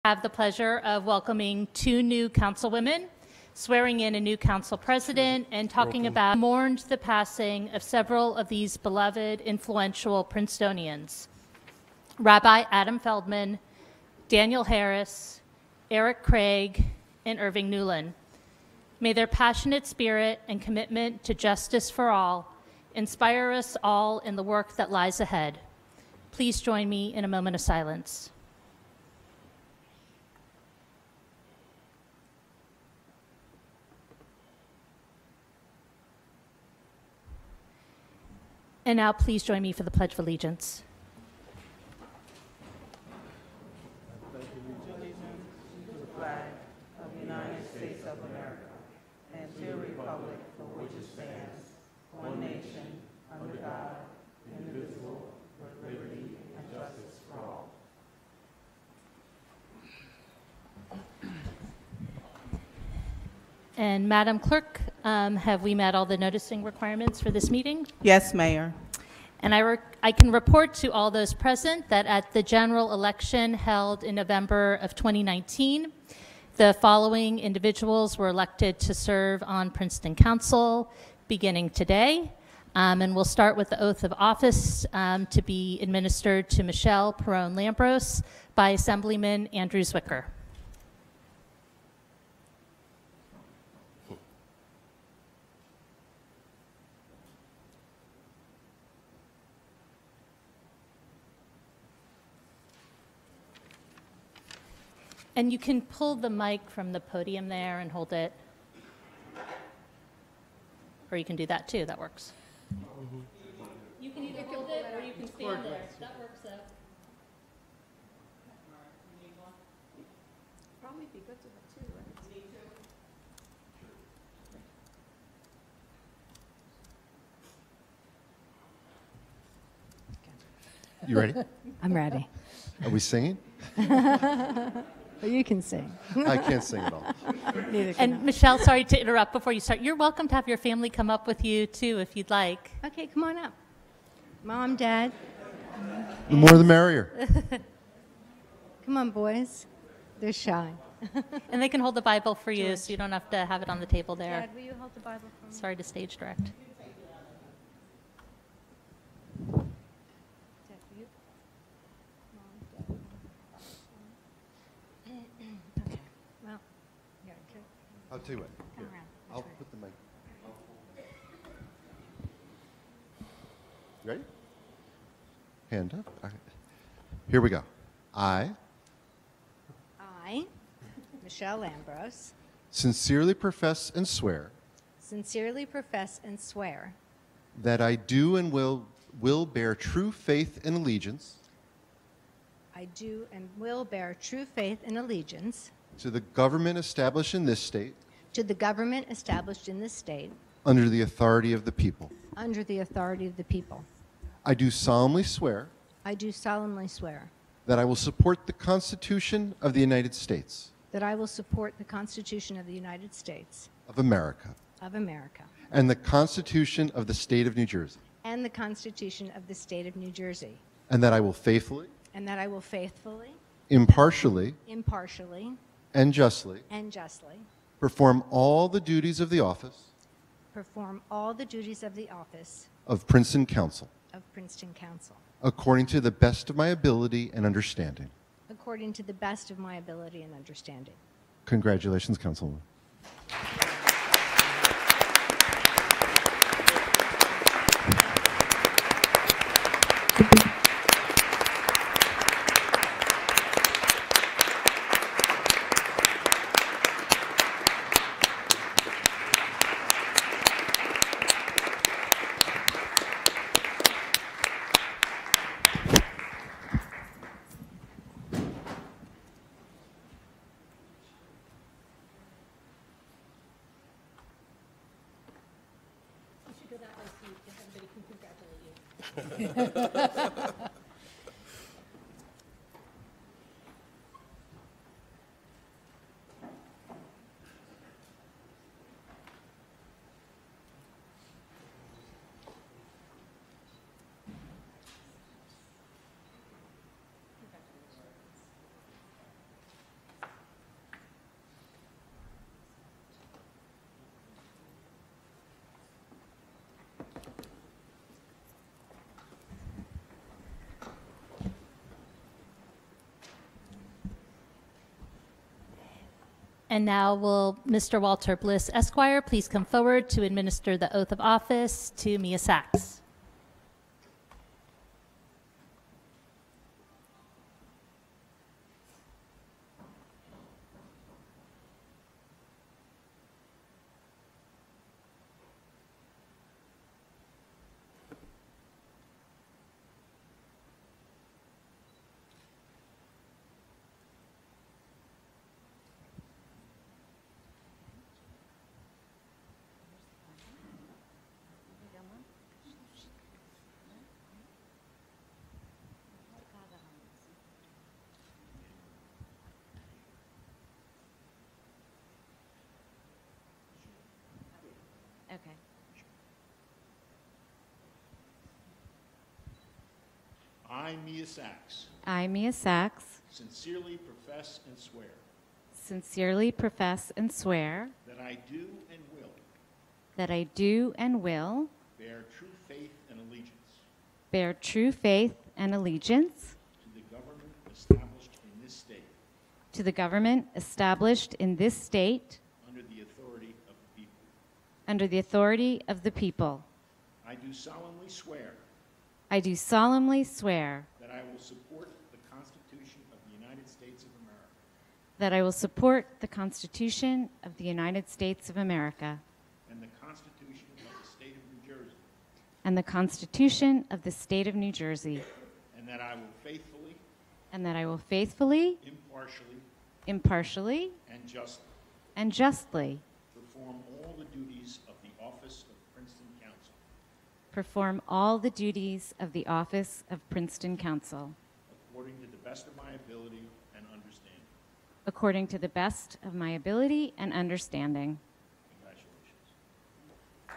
Have the pleasure of welcoming two new councilwomen, swearing in a new council president, and talking about mourned the passing of several of these beloved, influential Princetonians. Rabbi Adam Feldman, Daniel Harris, Eric Craig, and Irving Newland. May their passionate spirit and commitment to justice for all inspire us all in the work that lies ahead. Please join me in a moment of silence. And now please join me for the Pledge of Allegiance. Pledge allegiance to the flag of the United States of America and to the republic for which it stands, one nation, under God, indivisible, with liberty and justice for all. And Madam Clerk, have we met all the noticing requirements for this meeting? Yes, Mayor. And I can report to all those present that at the general election held in November of 2019, the following individuals were elected to serve on Princeton Council beginning today. And we'll start with the oath of office to be administered to Michelle Perrone-Lambros by Assemblyman Andrew Zwicker. And you can pull the mic from the podium there and hold it. Or you can do that too, that works. You can either hold it or you can stand there. That works out. Probably be good to have two, right? Me too. You ready? I'm ready. Are we singing? But you can sing. I can't sing at all. Neither can And Michelle, sorry to interrupt before you start. You're welcome to have your family come up with you too if you'd like. I. Okay, come on up. Mom, Dad, The more the merrier. come on, boys. They're shy. And they can hold the Bible for you so you don't have to have it on the table there. Dad, will you hold the Bible for me? Sorry to stage direct. Dad, will you? Mom, Dad. Okay. Well, yeah, okay. I'll tell you what. Come Here, around. I'll put the mic. You ready? Hand up. All right. Here we go. I I, Michelle Lambros, sincerely profess and swear sincerely profess and swear that I do and will bear true faith and allegiance I do and will bear true faith and allegiance to the government established in this state to the government established in this state under the authority of the people. under the authority of the people. I do solemnly swear I do solemnly swear that I will support the Constitution of the United States that I will support the Constitution of the United States of America of America and the Constitution of the State of New Jersey, and the Constitution of the State of New Jersey, and that I will faithfully, and that I will faithfully, impartially, impartially, and justly and justly perform all the duties of the office perform all the duties of the office of Princeton Council of Princeton Council according to the best of my ability and understanding. according to the best of my ability and understanding. Congratulations, Councilwoman. You should go that way so everybody can congratulate you. And now will Mr. Walter Bliss, Esquire, please come forward to administer the oath of office to Mia Sachs. Okay. I, Mia Sachs, I, Mia Sachs, sincerely profess and swear sincerely profess and swear that I do and will that I do and will bear true faith and allegiance bear true faith and allegiance to the government established in this state to the government established in this state under the authority of the people. under the authority of the people. I do solemnly swear I do solemnly swear that I will support the Constitution of the United States of America that I will support the Constitution of the United States of America and the Constitution of the State of New Jersey, and the Constitution of the State of New Jersey, and that I will faithfully, and that I will faithfully, impartially, and justly perform all the duties of the office of Princeton Council perform all the duties of the office of Princeton Council according to the best of my ability and understanding. according to the best of my ability and understanding. Congratulations.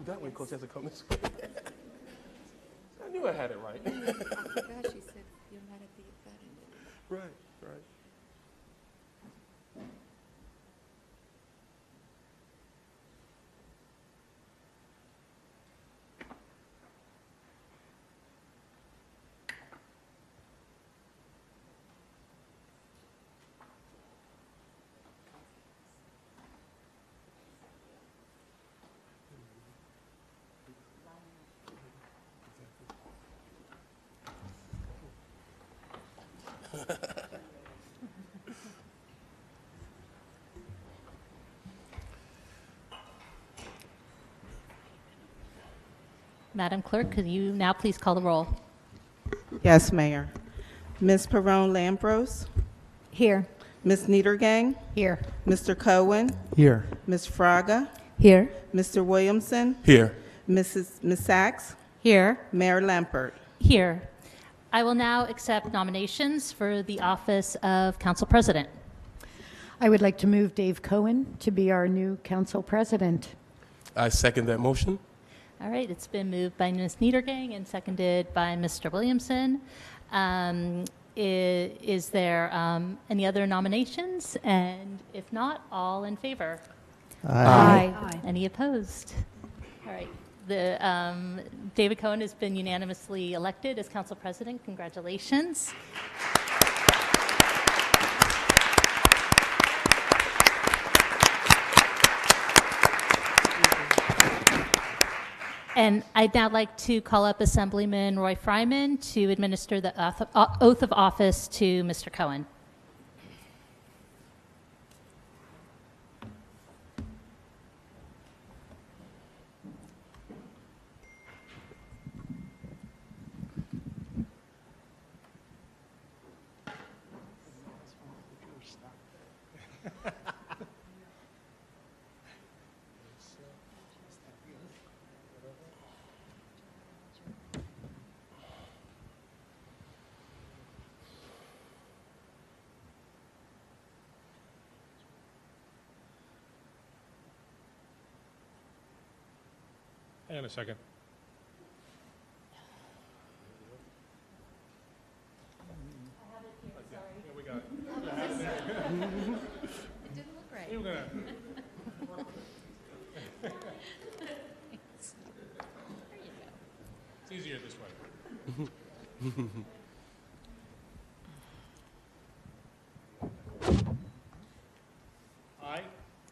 That way, Coach has to come this way. I knew I had it right. I forgot she said you're not at that end. Right, right. Madam Clerk, could you now please call the roll? Yes, Mayor. Ms. Perrone Lambros, Here. Ms. Niedergang, Here. Mr. Cohen, Here. Ms. Fraga, Here. Mr. Williamson, Here. Ms. Sachs, Here, Mayor Lampert. Here. I will now accept nominations for the office of Council President. I would like to move Dave Cohen to be our new council president. I second that motion. All right, it's been moved by Ms. Niedergang and seconded by Mr. Williamson. Is there any other nominations? And if not, all in favor? Aye. Any opposed? All right. David Cohen has been unanimously elected as council president. Congratulations. And I'd now like to call up Assemblyman Roy Fryman to administer the oath of office to Mr. Cohen. And a second. Yeah, we got it. It didn't look right. You were gonna. It's easier this way.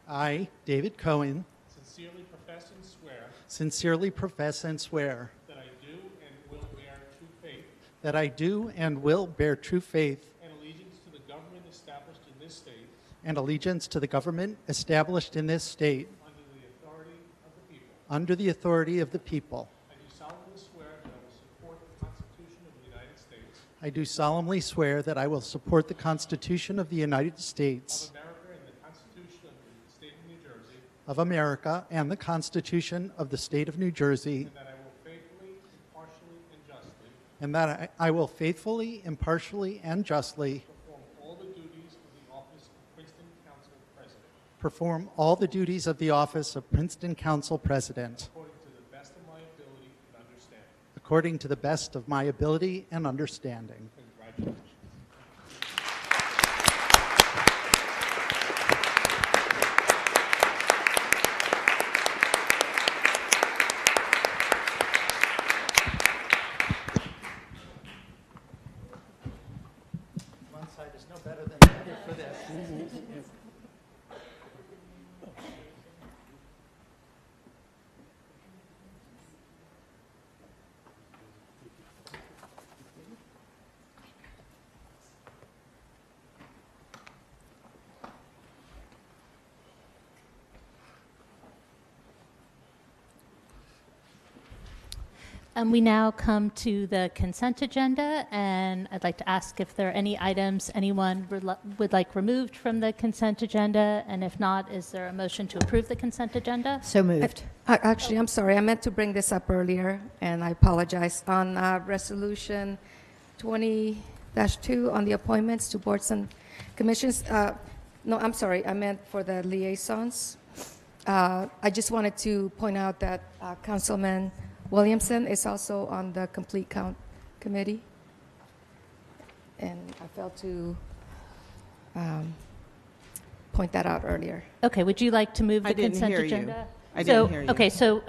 I, David Cohen, Sincerely profess and swear sincerely profess and swear that I do and will bear true faith that I do and will bear true faith and allegiance to the government established in this state and allegiance to the government established in this state under the authority of the people. under the authority of the people. I do solemnly swear that I will support the Constitution of the United States I do solemnly swear that I will support the Constitution of the United of States America and the Constitution of the State of New Jersey, of America and the Constitution of the State of New Jersey, and that I will faithfully, impartially, and justly and that I will faithfully, impartially, and justly perform all the duties of the office of Princeton Council President perform all the duties of the office of Princeton Council President according to the best of my ability and understanding. according to the best of my ability and understanding. Congratulations. One side is no better than the other for this. We now come to the consent agenda, and I'd like to ask if there are any items anyone would like removed from the consent agenda, and if not, is there a motion to approve the consent agenda? So moved. Actually, I'm sorry, I meant to bring this up earlier, and I apologize. On Resolution 20-2 on the appointments to boards and commissions, no, I'm sorry, I meant for the liaisons. I just wanted to point out that Councilman Williamson is also on the Complete Count Committee, and I failed to point that out earlier. Okay, would you like to move the I didn't consent hear you. agenda? I didn't hear you. Okay, so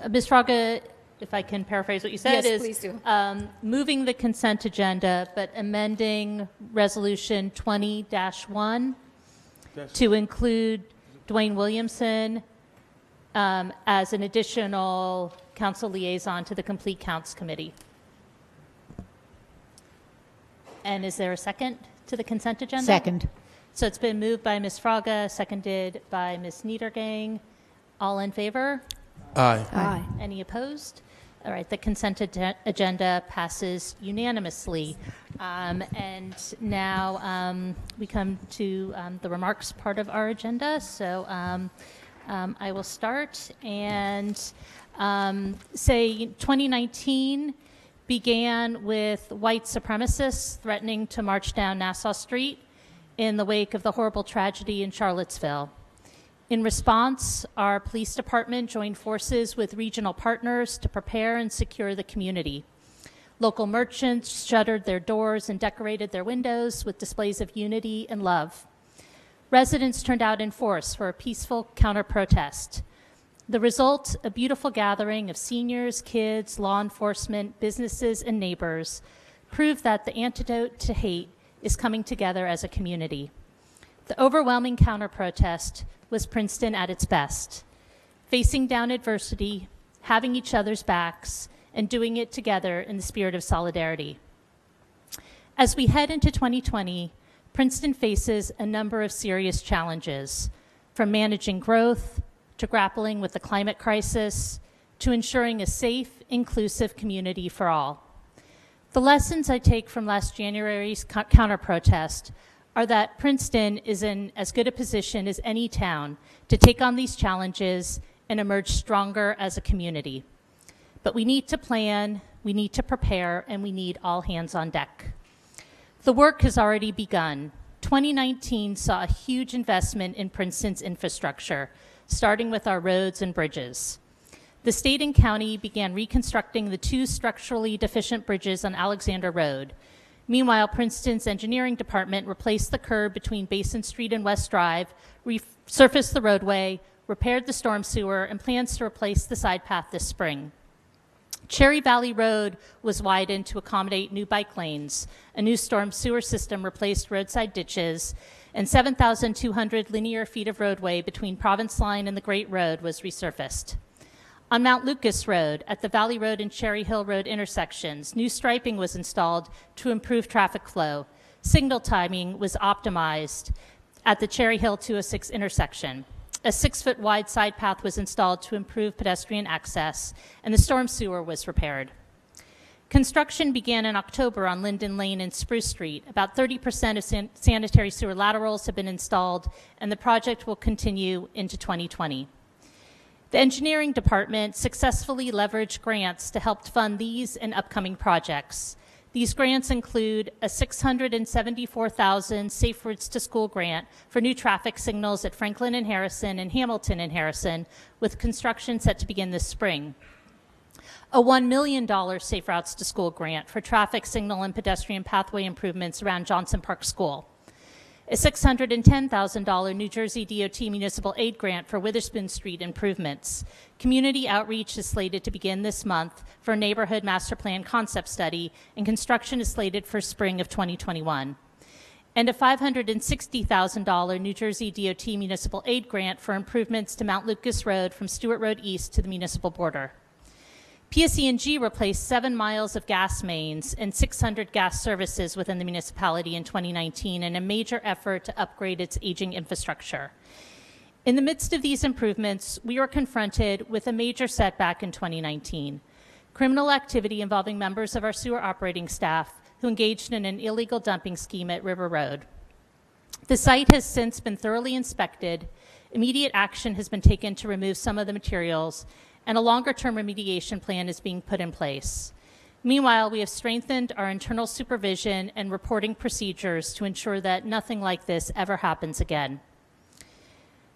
Ms. Fraga, if I can paraphrase what you said, Yes, is please do. Moving the consent agenda, but amending Resolution 20-1 to include Dwayne Williamson as an additional council liaison to the Complete Counts Committee. And is there a second to the consent agenda? Second. So it's been moved by Ms. Fraga, seconded by Ms. Niedergang. All in favor? Aye. Aye. Any opposed? All right, the consent agenda passes unanimously. And now we come to the remarks part of our agenda. So I will start and say 2019 began with white supremacists threatening to march down Nassau Street in the wake of the horrible tragedy in Charlottesville. In response, our police department joined forces with regional partners to prepare and secure the community. Local merchants shuttered their doors and decorated their windows with displays of unity and love. Residents turned out in force for a peaceful counter-protest. The result, a beautiful gathering of seniors, kids, law enforcement, businesses, and neighbors, proved that the antidote to hate is coming together as a community. The overwhelming counter-protest was Princeton at its best, facing down adversity, having each other's backs, and doing it together in the spirit of solidarity. As we head into 2020, Princeton faces a number of serious challenges, from managing growth to grappling with the climate crisis to ensuring a safe, inclusive community for all. The lessons I take from last January's counter-protest are that Princeton is in as good a position as any town to take on these challenges and emerge stronger as a community. But we need to plan, we need to prepare, and we need all hands on deck. The work has already begun. 2019 saw a huge investment in Princeton's infrastructure, starting with our roads and bridges. The state and county began reconstructing the 2 structurally deficient bridges on Alexander Road. Meanwhile, Princeton's engineering department replaced the curb between Basin Street and West Drive, resurfaced the roadway, repaired the storm sewer, and plans to replace the side path this spring. Cherry Valley Road was widened to accommodate new bike lanes. A new storm sewer system replaced roadside ditches, and 7,200 linear feet of roadway between Province Line and the Great Road was resurfaced. On Mount Lucas Road, at the Valley Road and Cherry Hill Road intersections, new striping was installed to improve traffic flow. Signal timing was optimized at the Cherry Hill 206 intersection. A 6-foot wide side path was installed to improve pedestrian access, and the storm sewer was repaired. Construction began in October on Linden Lane and Spruce Street. About 30% of sanitary sewer laterals have been installed, and the project will continue into 2020. The engineering department successfully leveraged grants to help fund these and upcoming projects. These grants include a $674,000 Safe Routes to School grant for new traffic signals at Franklin and Harrison and Hamilton and Harrison, with construction set to begin this spring. A $1 million Safe Routes to School grant for traffic signal and pedestrian pathway improvements around Johnson Park School. A $610,000 New Jersey DOT municipal aid grant for Witherspoon Street improvements. Community outreach is slated to begin this month for a neighborhood master plan concept study, and construction is slated for spring of 2021. And a $560,000 New Jersey DOT municipal aid grant for improvements to Mount Lucas Road from Stewart Road East to the municipal border. PSE&G replaced 7 miles of gas mains and 600 gas services within the municipality in 2019 in a major effort to upgrade its aging infrastructure. In the midst of these improvements, we were confronted with a major setback in 2019. Criminal activity involving members of our sewer operating staff who engaged in an illegal dumping scheme at River Road. The site has since been thoroughly inspected, immediate action has been taken to remove some of the materials, and a longer-term remediation plan is being put in place. Meanwhile, we have strengthened our internal supervision and reporting procedures to ensure that nothing like this ever happens again.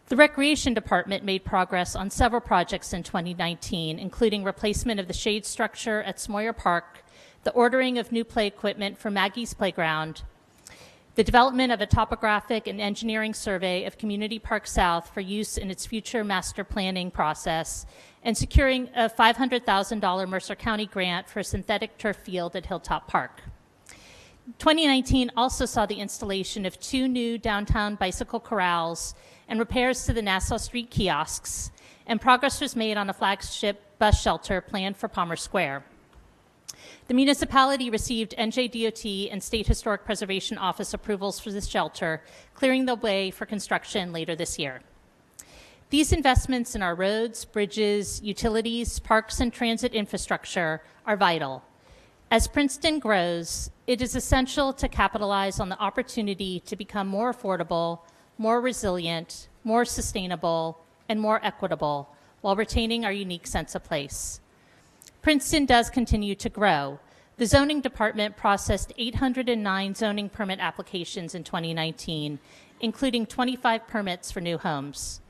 The Recreation Department made progress on several projects in 2019, including replacement of the shade structure at Smoyer Park, the ordering of new play equipment for Maggie's Playground, the development of a topographic and engineering survey of Community Park South for use in its future master planning process, and securing a $500,000 Mercer County grant for a synthetic turf field at Hilltop Park. 2019 also saw the installation of 2 new downtown bicycle corrals and repairs to the Nassau Street kiosks, and progress was made on a flagship bus shelter planned for Palmer Square. The municipality received NJDOT and State Historic Preservation Office approvals for this shelter, clearing the way for construction later this year. These investments in our roads, bridges, utilities, parks, and transit infrastructure are vital. As Princeton grows, it is essential to capitalize on the opportunity to become more affordable, more resilient, more sustainable, and more equitable, while retaining our unique sense of place. Princeton does continue to grow. The zoning department processed 809 zoning permit applications in 2019, including 25 permits for new homes.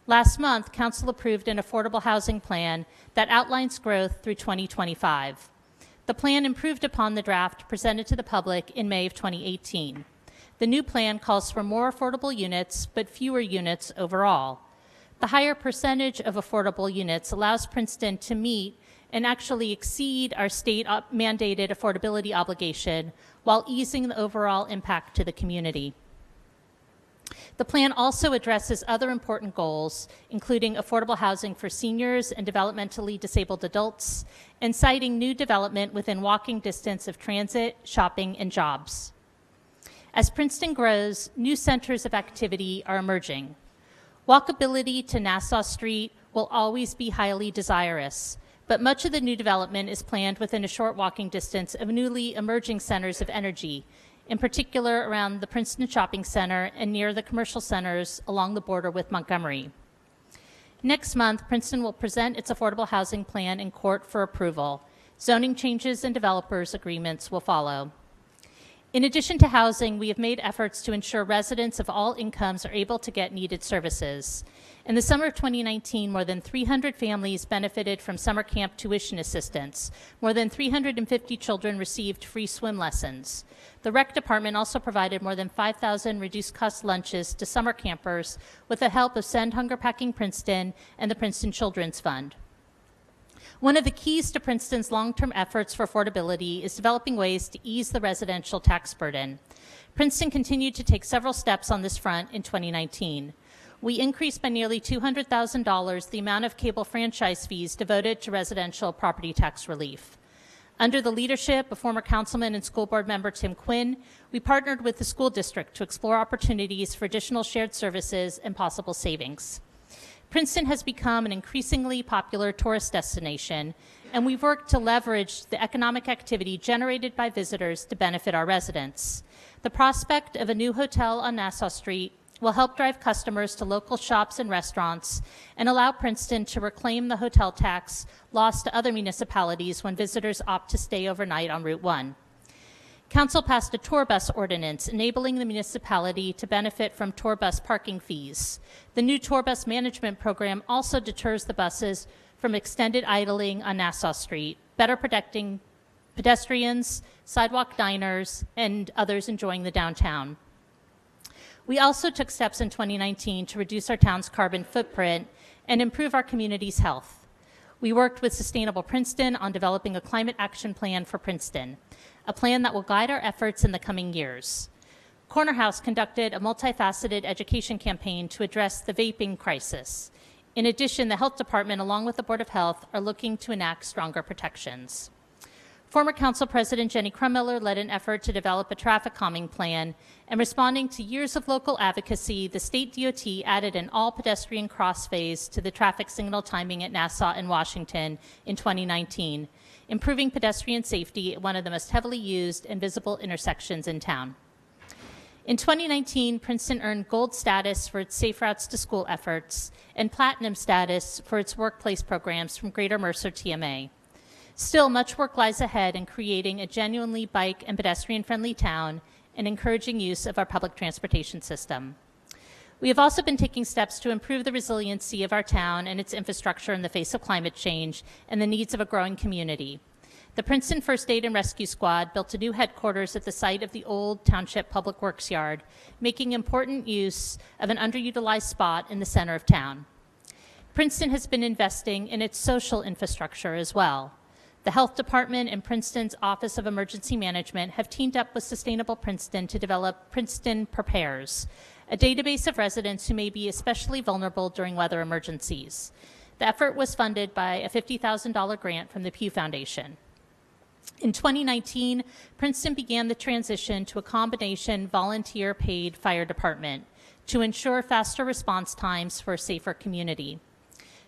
Last month, Council approved an affordable housing plan that outlines growth through 2025. The plan improved upon the draft presented to the public in May of 2018. The new plan calls for more affordable units, but fewer units overall. The higher percentage of affordable units allows Princeton to meet and actually exceed our state-mandated affordability obligation while easing the overall impact to the community. The plan also addresses other important goals, including affordable housing for seniors and developmentally disabled adults, and citing new development within walking distance of transit, shopping, and jobs. As Princeton grows, new centers of activity are emerging. Walkability to Nassau Street will always be highly desirous, but much of the new development is planned within a short walking distance of newly emerging centers of energy, in particular around the Princeton Shopping Center and near the commercial centers along the border with Montgomery. Next month, Princeton will present its affordable housing plan in court for approval. Zoning changes and developers agreements will follow. In addition to housing, we have made efforts to ensure residents of all incomes are able to get needed services. In the summer of 2019, more than 300 families benefited from summer camp tuition assistance. More than 350 children received free swim lessons. The rec department also provided more than 5,000 reduced-cost lunches to summer campers with the help of Send Hunger Packing Princeton and the Princeton Children's Fund. One of the keys to Princeton's long-term efforts for affordability is developing ways to ease the residential tax burden. Princeton continued to take several steps on this front in 2019. We increased by nearly $200,000 the amount of cable franchise fees devoted to residential property tax relief. Under the leadership of former councilman and school board member Tim Quinn, we partnered with the school district to explore opportunities for additional shared services and possible savings. Princeton has become an increasingly popular tourist destination, and we've worked to leverage the economic activity generated by visitors to benefit our residents. The prospect of a new hotel on Nassau Street will help drive customers to local shops and restaurants and allow Princeton to reclaim the hotel tax lost to other municipalities when visitors opt to stay overnight on Route 1. Council passed a tour bus ordinance enabling the municipality to benefit from tour bus parking fees. The new tour bus management program also deters the buses from extended idling on Nassau Street, better protecting pedestrians, sidewalk diners, and others enjoying the downtown. We also took steps in 2019 to reduce our town's carbon footprint and improve our community's health. We worked with Sustainable Princeton on developing a climate action plan for Princeton, a plan that will guide our efforts in the coming years. Corner House conducted a multifaceted education campaign to address the vaping crisis. In addition, the Health Department, along with the Board of Health, are looking to enact stronger protections. Former Council President Jenny Crummiller led an effort to develop a traffic calming plan, and responding to years of local advocacy, the state DOT added an all-pedestrian cross phase to the traffic signal timing at Nassau and Washington in 2019, improving pedestrian safety at one of the most heavily used and visible intersections in town. In 2019, Princeton earned gold status for its Safe Routes to School efforts and platinum status for its workplace programs from Greater Mercer TMA. Still, much work lies ahead in creating a genuinely bike and pedestrian-friendly town and encouraging use of our public transportation system. We have also been taking steps to improve the resiliency of our town and its infrastructure in the face of climate change and the needs of a growing community. The Princeton First Aid and Rescue Squad built a new headquarters at the site of the old Township Public Works Yard, making important use of an underutilized spot in the center of town. Princeton has been investing in its social infrastructure as well. The Health Department and Princeton's Office of Emergency Management have teamed up with Sustainable Princeton to develop Princeton Prepares, a database of residents who may be especially vulnerable during weather emergencies. The effort was funded by a $50,000 grant from the Pew Foundation. In 2019, Princeton began the transition to a combination volunteer-paid fire department to ensure faster response times for a safer community.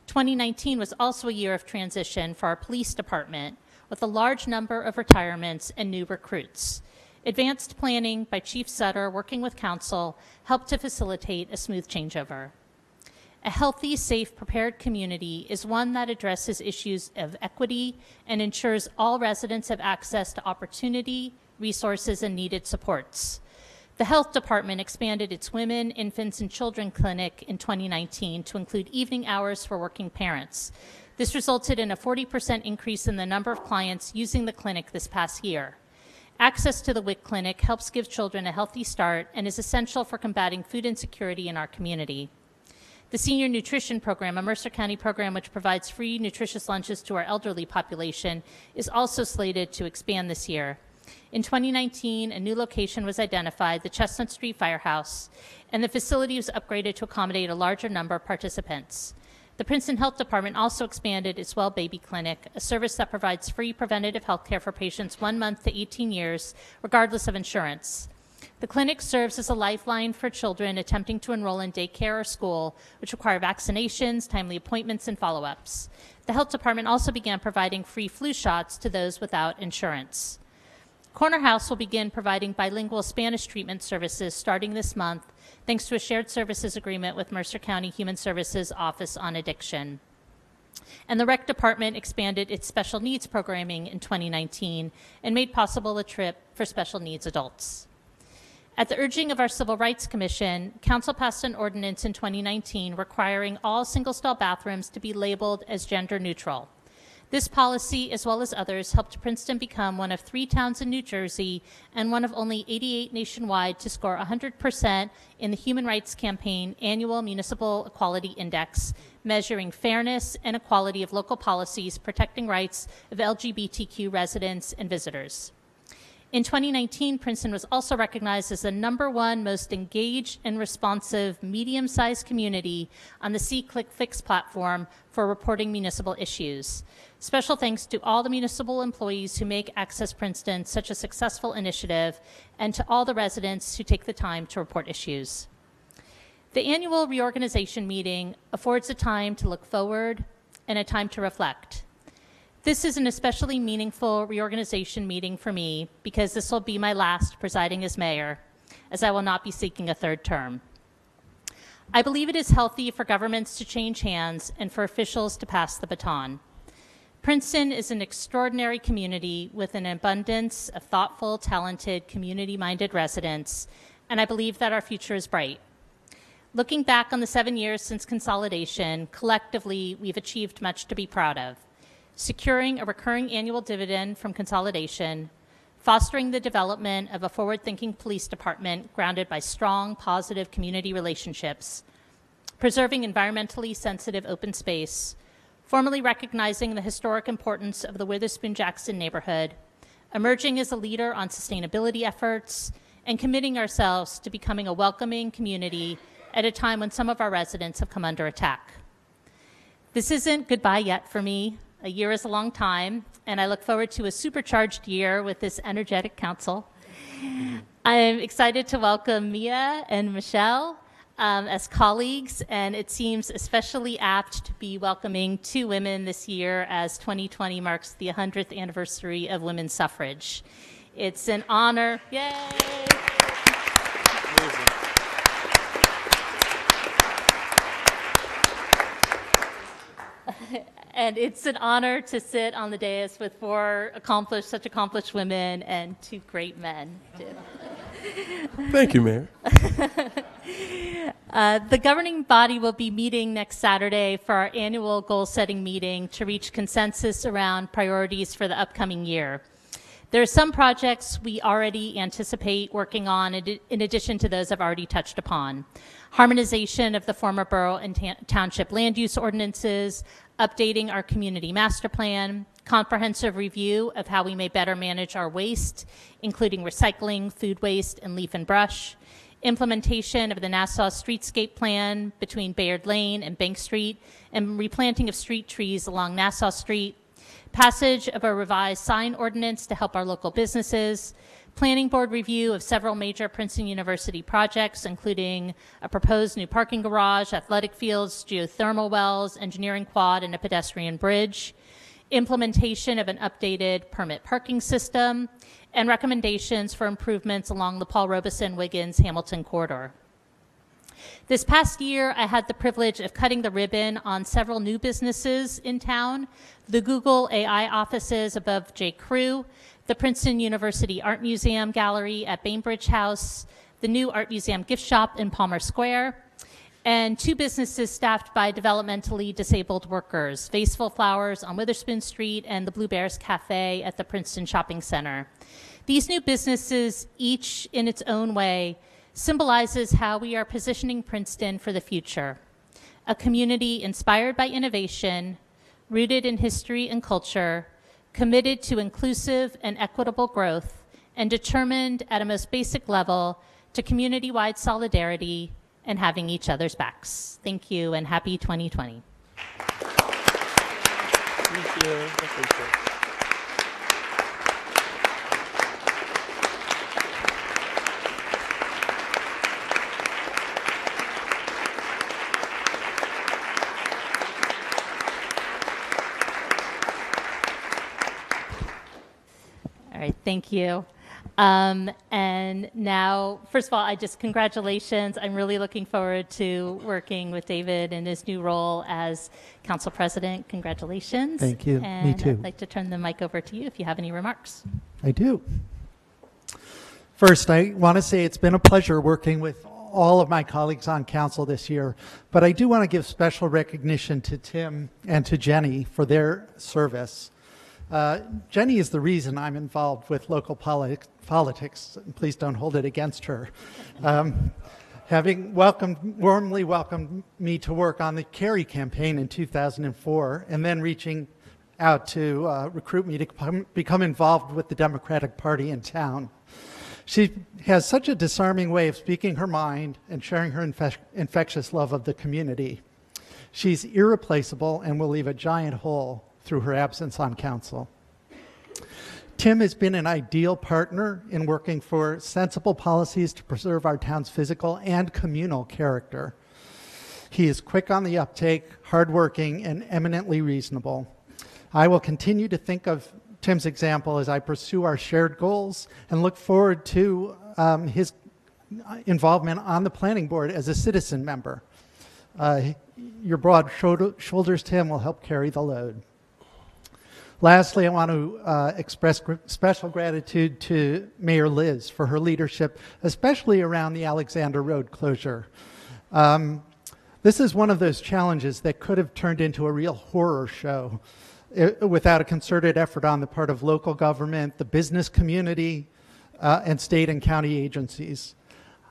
2019 was also a year of transition for our police department, with a large number of retirements and new recruits. Advanced planning by Chief Sutter, working with council, helped to facilitate a smooth changeover. A healthy, safe, prepared community is one that addresses issues of equity and ensures all residents have access to opportunity, resources, and needed supports. The Health Department expanded its Women, Infants, and Children Clinic in 2019 to include evening hours for working parents. This resulted in a 40% increase in the number of clients using the clinic this past year. Access to the WIC clinic helps give children a healthy start and is essential for combating food insecurity in our community. The Senior Nutrition Program, a Mercer County program which provides free nutritious lunches to our elderly population, is also slated to expand this year. In 2019, a new location was identified, the Chestnut Street Firehouse, and the facility was upgraded to accommodate a larger number of participants. The Princeton Health Department also expanded its Well Baby Clinic, a service that provides free preventative health care for patients 1 month to 18 years, regardless of insurance. The clinic serves as a lifeline for children attempting to enroll in daycare or school, which require vaccinations, timely appointments, and follow-ups. The Health Department also began providing free flu shots to those without insurance. Corner House will begin providing bilingual Spanish treatment services starting this month, thanks to a shared services agreement with Mercer County Human Services Office on Addiction. And the Rec Department expanded its special needs programming in 2019 and made possible a trip for special needs adults. At the urging of our Civil Rights Commission, Council passed an ordinance in 2019 requiring all single-stall bathrooms to be labeled as gender neutral. This policy, as well as others, helped Princeton become one of 3 towns in New Jersey and one of only 88 nationwide to score 100% in the Human Rights Campaign Annual Municipal Equality Index, measuring fairness and equality of local policies protecting rights of LGBTQ residents and visitors. In 2019, Princeton was also recognized as the #1 most engaged and responsive medium-sized community on the See-Click-Fix platform for reporting municipal issues. Special thanks to all the municipal employees who make Access Princeton such a successful initiative, and to all the residents who take the time to report issues. The annual reorganization meeting affords a time to look forward and a time to reflect. This is an especially meaningful reorganization meeting for me because this will be my last presiding as mayor, as I will not be seeking a 3rd term. I believe it is healthy for governments to change hands and for officials to pass the baton. Princeton is an extraordinary community with an abundance of thoughtful, talented, community-minded residents, and I believe that our future is bright. Looking back on the 7 years since consolidation, collectively, we've achieved much to be proud of. Securing a recurring annual dividend from consolidation, fostering the development of a forward-thinking police department grounded by strong, positive community relationships, preserving environmentally sensitive open space, formally recognizing the historic importance of the Witherspoon-Jackson neighborhood, emerging as a leader on sustainability efforts, and committing ourselves to becoming a welcoming community at a time when some of our residents have come under attack. This isn't goodbye yet for me. A year is a long time, and I look forward to a supercharged year with this energetic council. I'm excited to welcome Mia and Michelle as colleagues, and it seems especially apt to be welcoming 2 women this year as 2020 marks the 100th anniversary of women's suffrage. It's an honor. Yay! Amazing. And it's an honor to sit on the dais with 4 such accomplished women and 2 great men. Thank you, Mayor. The governing body will be meeting next Saturday for our annual goal-setting meeting to reach consensus around priorities for the upcoming year. There are some projects we already anticipate working on in addition to those I've already touched upon. Harmonization of the former borough and township land use ordinances, updating our community master plan, comprehensive review of how we may better manage our waste, including recycling, food waste, and leaf and brush, implementation of the Nassau Streetscape Plan between Bayard Lane and Bank Street, and replanting of street trees along Nassau Street, passage of a revised sign ordinance to help our local businesses, planning board review of several major Princeton University projects, including a proposed new parking garage, athletic fields, geothermal wells, engineering quad, and a pedestrian bridge, implementation of an updated permit parking system, and recommendations for improvements along the Paul Robeson-Wiggins-Hamilton corridor. This past year, I had the privilege of cutting the ribbon on several new businesses in town: the Google AI offices above J. Crew, the Princeton University Art Museum Gallery at Bainbridge House, the new Art Museum gift shop in Palmer Square, and 2 businesses staffed by developmentally disabled workers: Vaseful Flowers on Witherspoon Street and the Blue Bears Cafe at the Princeton Shopping Center. These new businesses, each in its own way, symbolizes how we are positioning Princeton for the future: a community inspired by innovation, rooted in history and culture, committed to inclusive and equitable growth, and determined at a most basic level to community-wide solidarity and having each other's backs. Thank you, and happy 2020. Thank you. I appreciate it. All right, thank you. And now, first of all, congratulations. I'm really looking forward to working with David in his new role as council president. Congratulations. Thank you. And Me too. I'd like to turn the mic over to you if you have any remarks. I do. First, I want to say it's been a pleasure working with all of my colleagues on council this year, but I do want to give special recognition to Tim and to Jenny for their service. Jenny is the reason I'm involved with local politics. Please don't hold it against her. Having warmly welcomed me to work on the Kerry campaign in 2004, and then reaching out to recruit me to become involved with the Democratic Party in town. She has such a disarming way of speaking her mind and sharing her infectious love of the community. She's irreplaceable and will leave a giant hole through her absence on council. Tim has been an ideal partner in working for sensible policies to preserve our town's physical and communal character. He is quick on the uptake, hardworking, and eminently reasonable. I will continue to think of Tim's example as I pursue our shared goals and look forward to his involvement on the planning board as a citizen member. Your broad shoulders, Tim, will help carry the load. Lastly, I want to express special gratitude to Mayor Liz for her leadership, especially around the Alexander Road closure. This is one of those challenges that could have turned into a real horror show without a concerted effort on the part of local government, the business community, and state and county agencies.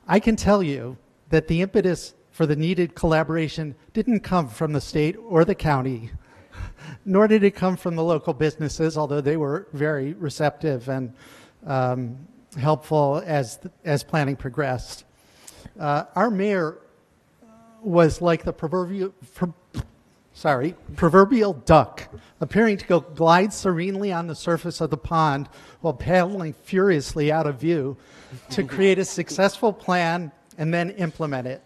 I can tell you that the impetus for the needed collaboration didn't come from the state or the county, nor did it come from the local businesses, although they were very receptive and helpful as planning progressed. Our mayor was like the proverbial duck, appearing to go glide serenely on the surface of the pond while paddling furiously out of view to create a successful plan and then implement it.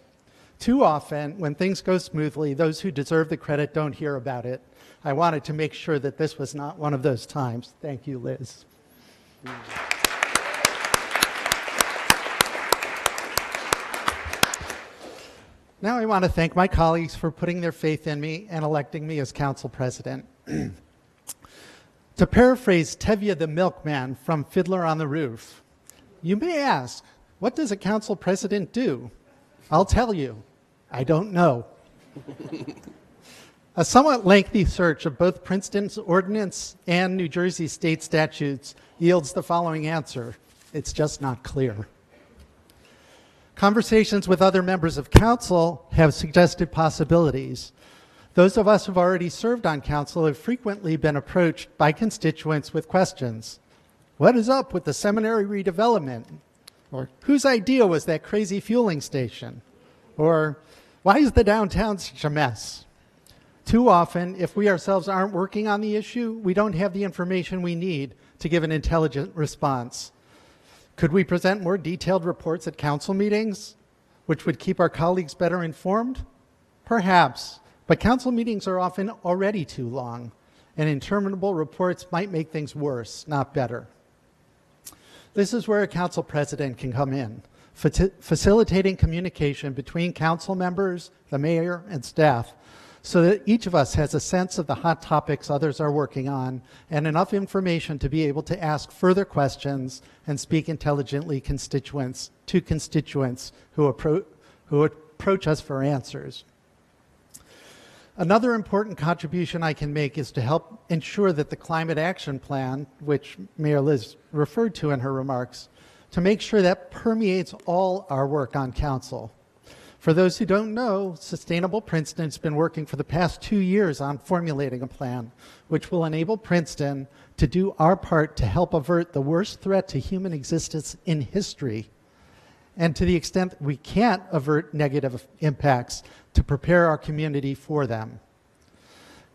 Too often, when things go smoothly, those who deserve the credit don't hear about it. I wanted to make sure that this was not one of those times. Thank you, Liz. Now I want to thank my colleagues for putting their faith in me and electing me as council president. To paraphrase Tevye the milkman from Fiddler on the Roof, you may ask, what does a council president do? I'll tell you, I don't know. A somewhat lengthy search of both Princeton's ordinance and New Jersey state statutes yields the following answer. It's just not clear. Conversations with other members of council have suggested possibilities. Those of us who've already served on council have frequently been approached by constituents with questions. What is up with the seminary redevelopment? Or whose idea was that crazy fueling station? Or why is the downtown such a mess? Too often, if we ourselves aren't working on the issue, we don't have the information we need to give an intelligent response. Could we present more detailed reports at council meetings, which would keep our colleagues better informed? Perhaps, but council meetings are often already too long, and interminable reports might make things worse, not better. This is where a council president can come in, facilitating communication between council members, the mayor, and staff, so that each of us has a sense of the hot topics others are working on and enough information to be able to ask further questions and speak intelligently to constituents who approach us for answers. Another important contribution I can make is to help ensure that the climate action plan, which Mayor Liz referred to in her remarks, to make sure that permeates all our work on council. For those who don't know, Sustainable Princeton has been working for the past 2 years on formulating a plan which will enable Princeton to do our part to help avert the worst threat to human existence in history, and to the extent that we can't avert negative impacts, to prepare our community for them.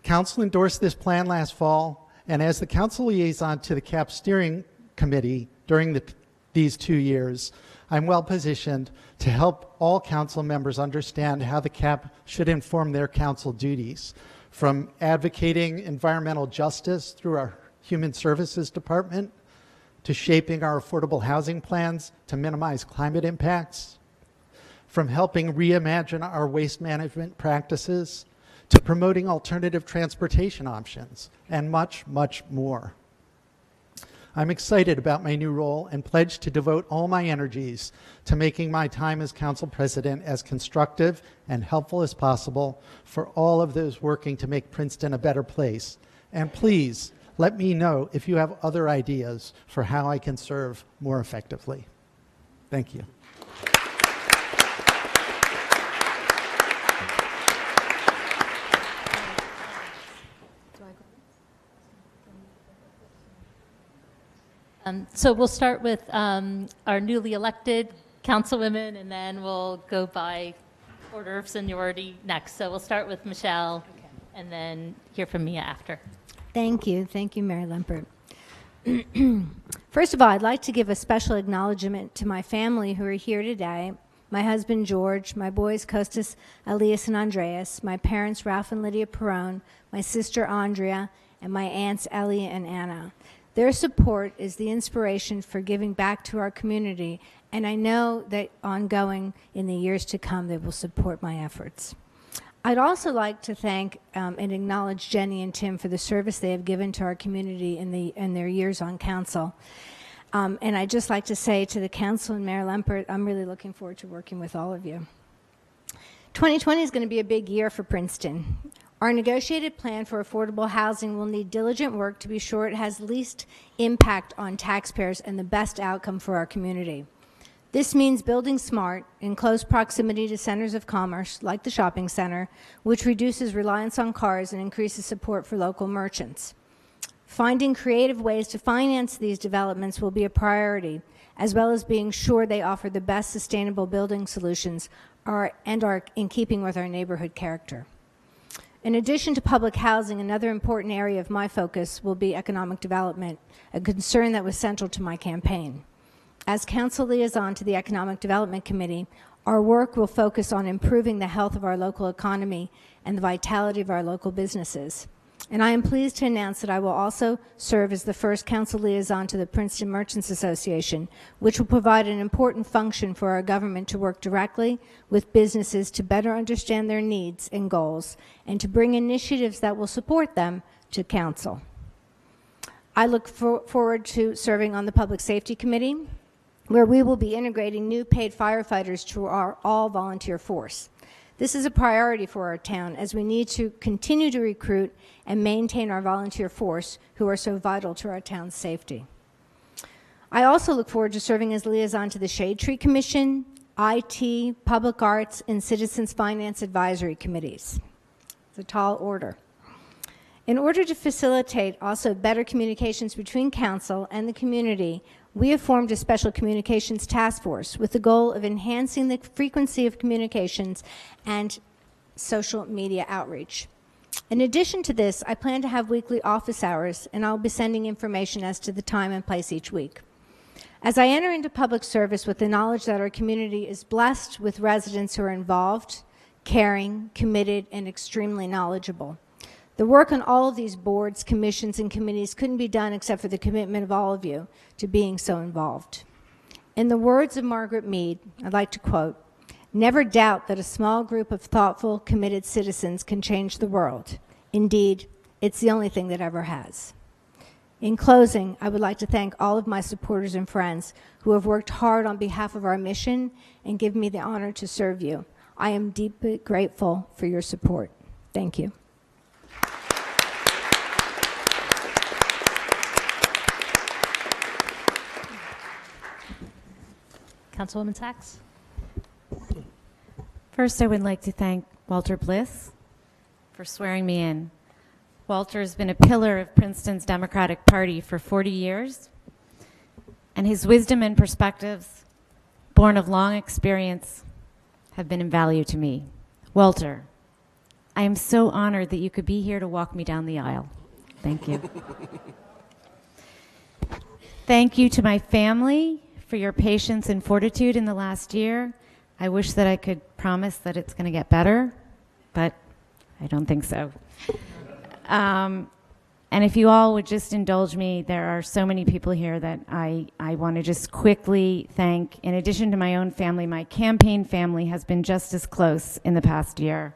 Council endorsed this plan last fall, and as the council liaison to the CAP steering committee during these 2 years, I'm well positioned to help all council members understand how the CAP should inform their council duties, from advocating environmental justice through our Human Services Department to shaping our affordable housing plans to minimize climate impacts, from helping reimagine our waste management practices to promoting alternative transportation options, and much, much more. I'm excited about my new role and pledge to devote all my energies to making my time as council president as constructive and helpful as possible for all of those working to make Princeton a better place. And please, let me know if you have other ideas for how I can serve more effectively. Thank you. So we'll start with our newly elected councilwomen, and then we'll go by order of seniority next. So we'll start with Michelle, and then hear from Mia after. Thank you. Thank you, Mary Lempert. First of all, I'd like to give a special acknowledgement to my family who are here today. My husband, George, my boys, Kostas, Elias, and Andreas, my parents, Ralph and Lydia Perone, my sister, Andrea, and my aunts, Ellie and Anna. Their support is the inspiration for giving back to our community, and I know that ongoing in the years to come, they will support my efforts. I'd also like to thank and acknowledge Jenny and Tim for the service they have given to our community in their years on council. And I'd just like to say to the council and Mayor Lempert, I'm really looking forward to working with all of you. 2020 is going to be a big year for Princeton. Our negotiated plan for affordable housing will need diligent work to be sure it has least impact on taxpayers and the best outcome for our community. This means building smart in close proximity to centers of commerce, like the shopping center, which reduces reliance on cars and increases support for local merchants. Finding creative ways to finance these developments will be a priority, as well as being sure they offer the best sustainable building solutions and are in keeping with our neighborhood character. In addition to public housing, another important area of my focus will be economic development, a concern that was central to my campaign. As council liaison to the Economic Development Committee, our work will focus on improving the health of our local economy and the vitality of our local businesses. And I am pleased to announce that I will also serve as the first council liaison to the Princeton Merchants Association, which will provide an important function for our government to work directly with businesses to better understand their needs and goals and to bring initiatives that will support them to council. I look forward to serving on the Public Safety Committee, where we will be integrating new paid firefighters to our all-volunteer force. This is a priority for our town as we need to continue to recruit and maintain our volunteer force who are so vital to our town's safety. I also look forward to serving as liaison to the Shade Tree Commission, IT, Public Arts, and Citizens Finance Advisory Committees. It's a tall order. In order to facilitate also better communications between council and the community, we have formed a special communications task force with the goal of enhancing the frequency of communications and social media outreach. In addition to this, I plan to have weekly office hours, and I'll be sending information as to the time and place each week. As I enter into public service with the knowledge that our community is blessed with residents who are involved, caring, committed, and extremely knowledgeable. The work on all of these boards, commissions, and committees couldn't be done except for the commitment of all of you to being so involved. In the words of Margaret Mead, I'd like to quote, "Never doubt that a small group of thoughtful, committed citizens can change the world. Indeed, it's the only thing that ever has." In closing, I would like to thank all of my supporters and friends who have worked hard on behalf of our mission and given me the honor to serve you. I am deeply grateful for your support. Thank you. Councilwoman Sachs. First, I would like to thank Walter Bliss for swearing me in. Walter has been a pillar of Princeton's Democratic Party for 40 years, and his wisdom and perspectives, born of long experience, have been invaluable to me. Walter, I am so honored that you could be here to walk me down the aisle. Thank you. Thank you to my family for your patience and fortitude in the last year. I wish that I could promise that it's going to get better, but I don't think so. And if you all would just indulge me, there are so many people here that I want to just quickly thank. In addition to my own family, my campaign family has been just as close in the past year.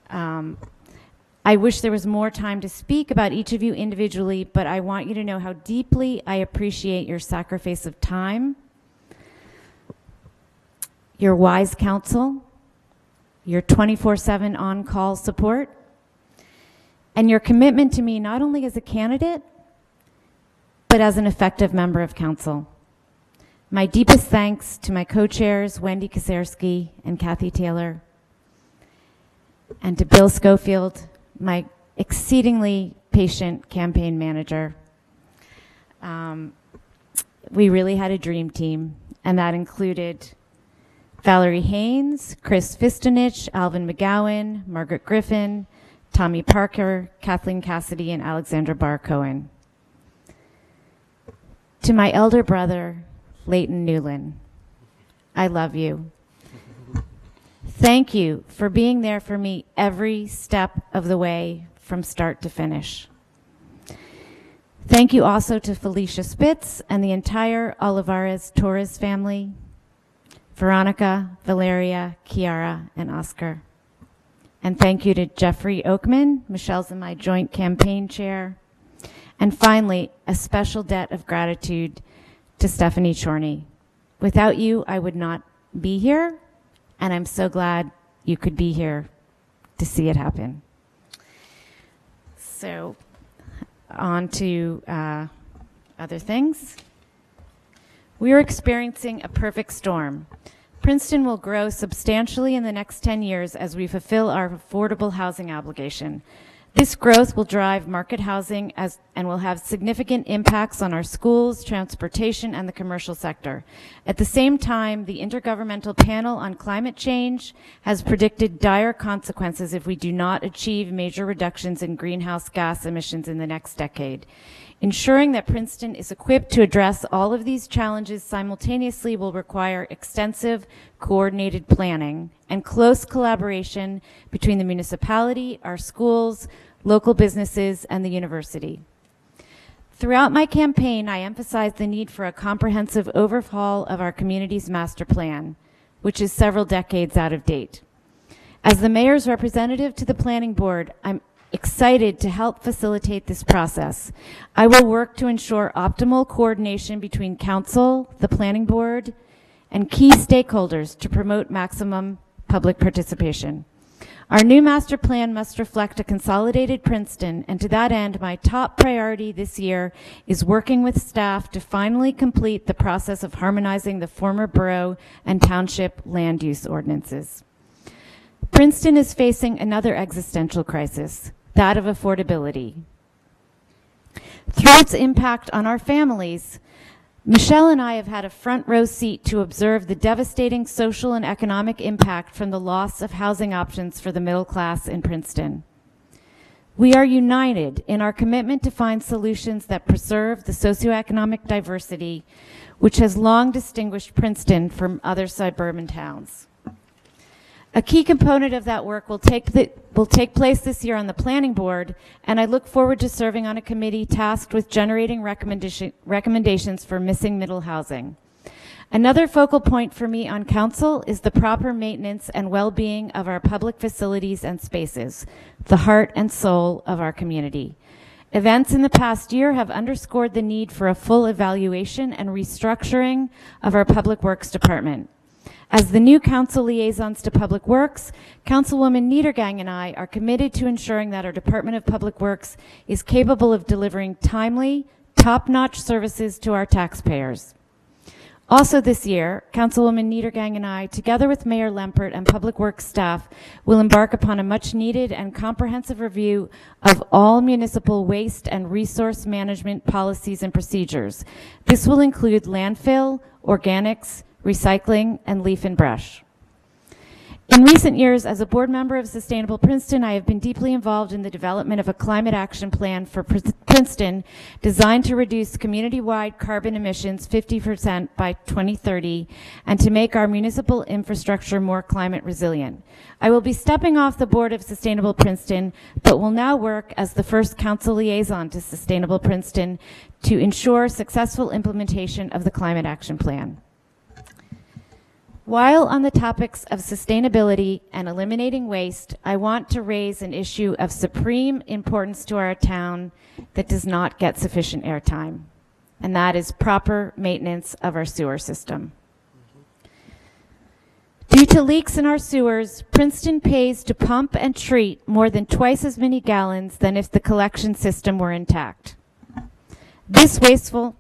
I wish there was more time to speak about each of you individually, but I want you to know how deeply I appreciate your sacrifice of time, your wise counsel, your 24/7 on-call support, and your commitment to me not only as a candidate, but as an effective member of council. My deepest thanks to my co-chairs, Wendy Kaczerski and Kathy Taylor, and to Bill Schofield, my exceedingly patient campaign manager. We really had a dream team, and that included Valerie Haynes, Chris Fistonich, Alvin McGowan, Margaret Griffin, Tommy Parker, Kathleen Cassidy, and Alexandra Barr Cohen. To my elder brother, Leighton Newland, I love you. Thank you for being there for me every step of the way from start to finish. Thank you also to Felicia Spitz and the entire Olivares Torres family, Veronica, Valeria, Kiara, and Oscar. And thank you to Jeffrey Oakman, Michelle's and my joint campaign chair. And finally, a special debt of gratitude to Stephanie Chorney. Without you, I would not be here, and I'm so glad you could be here to see it happen. So, on to other things. We are experiencing a perfect storm. Princeton will grow substantially in the next 10 years as we fulfill our affordable housing obligation. This growth will drive market housing and will have significant impacts on our schools, transportation, and the commercial sector. At the same time, the Intergovernmental Panel on Climate Change has predicted dire consequences if we do not achieve major reductions in greenhouse gas emissions in the next decade. Ensuring that Princeton is equipped to address all of these challenges simultaneously will require extensive, coordinated planning and close collaboration between the municipality, our schools, local businesses, and the university. Throughout my campaign, I emphasized the need for a comprehensive overhaul of our community's master plan, which is several decades out of date. As the mayor's representative to the planning board, I'm excited to help facilitate this process. I will work to ensure optimal coordination between council, the planning board, and key stakeholders to promote maximum public participation. Our new master plan must reflect a consolidated Princeton, and to that end, my top priority this year is working with staff to finally complete the process of harmonizing the former borough and township land use ordinances. Princeton is facing another existential crisis, that of affordability. Through its impact on our families, Michelle and I have had a front row seat to observe the devastating social and economic impact from the loss of housing options for the middle class in Princeton. We are united in our commitment to find solutions that preserve the socioeconomic diversity which has long distinguished Princeton from other suburban towns. A key component of that work will take place this year on the planning board, and I look forward to serving on a committee tasked with generating recommendations for missing middle housing. Another focal point for me on council is the proper maintenance and well-being of our public facilities and spaces, the heart and soul of our community. Events in the past year have underscored the need for a full evaluation and restructuring of our Public Works Department. As the new council liaisons to Public Works, Councilwoman Niedergang and I are committed to ensuring that our Department of Public Works is capable of delivering timely, top-notch services to our taxpayers. Also this year, Councilwoman Niedergang and I, together with Mayor Lempert and Public Works staff, will embark upon a much-needed and comprehensive review of all municipal waste and resource management policies and procedures. This will include landfill, organics, recycling, and leaf and brush. In recent years, as a board member of Sustainable Princeton, I have been deeply involved in the development of a climate action plan for Princeton designed to reduce community-wide carbon emissions 50% by 2030 and to make our municipal infrastructure more climate resilient. I will be stepping off the board of Sustainable Princeton, but will now work as the first council liaison to Sustainable Princeton to ensure successful implementation of the climate action plan. While on the topics of sustainability and eliminating waste, I want to raise an issue of supreme importance to our town that does not get sufficient airtime, and that is proper maintenance of our sewer system. Due to leaks in our sewers, Princeton pays to pump and treat more than twice as many gallons than if the collection system were intact. This wasteful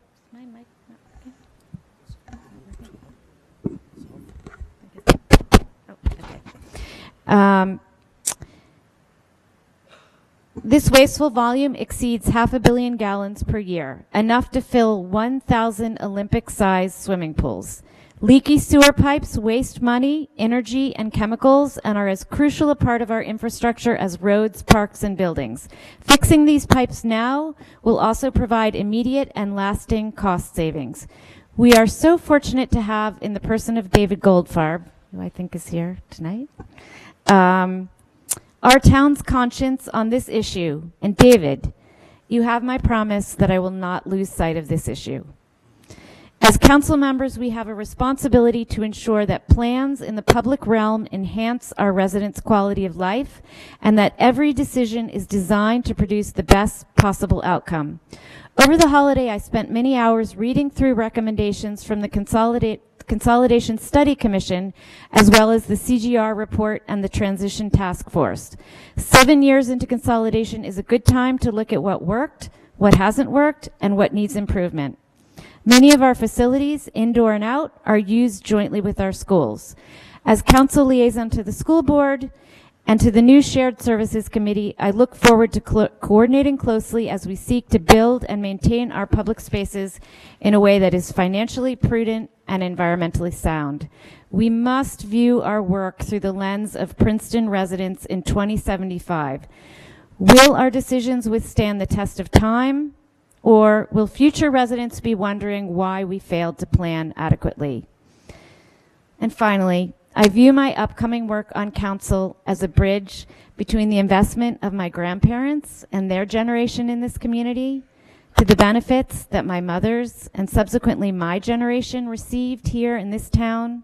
This wasteful volume exceeds 500 million gallons per year, enough to fill 1,000 Olympic-sized swimming pools. Leaky sewer pipes waste money, energy, and chemicals and are as crucial a part of our infrastructure as roads, parks, and buildings. Fixing these pipes now will also provide immediate and lasting cost savings. We are so fortunate to have, in the person of David Goldfarb, who I think is here tonight, our town's conscience on this issue. And David, you have my promise that I will not lose sight of this issue. As council members, we have a responsibility to ensure that plans in the public realm enhance our residents' quality of life and that every decision is designed to produce the best possible outcome. Over the holiday, I spent many hours reading through recommendations from the Consolidation Study Commission, as well as the CGR report and the Transition Task Force. 7 years into consolidation is a good time to look at what worked, what hasn't worked, and what needs improvement. Many of our facilities, indoor and out, are used jointly with our schools. As council liaison to the school board and to the new Shared Services Committee, I look forward to coordinating closely as we seek to build and maintain our public spaces in a way that is financially prudent and environmentally sound. We must view our work through the lens of Princeton residents in 2075. Will our decisions withstand the test of time, or will future residents be wondering why we failed to plan adequately? And finally, I view my upcoming work on council as a bridge between the investment of my grandparents and their generation in this community to the benefits that my mother's and subsequently my generation received here in this town,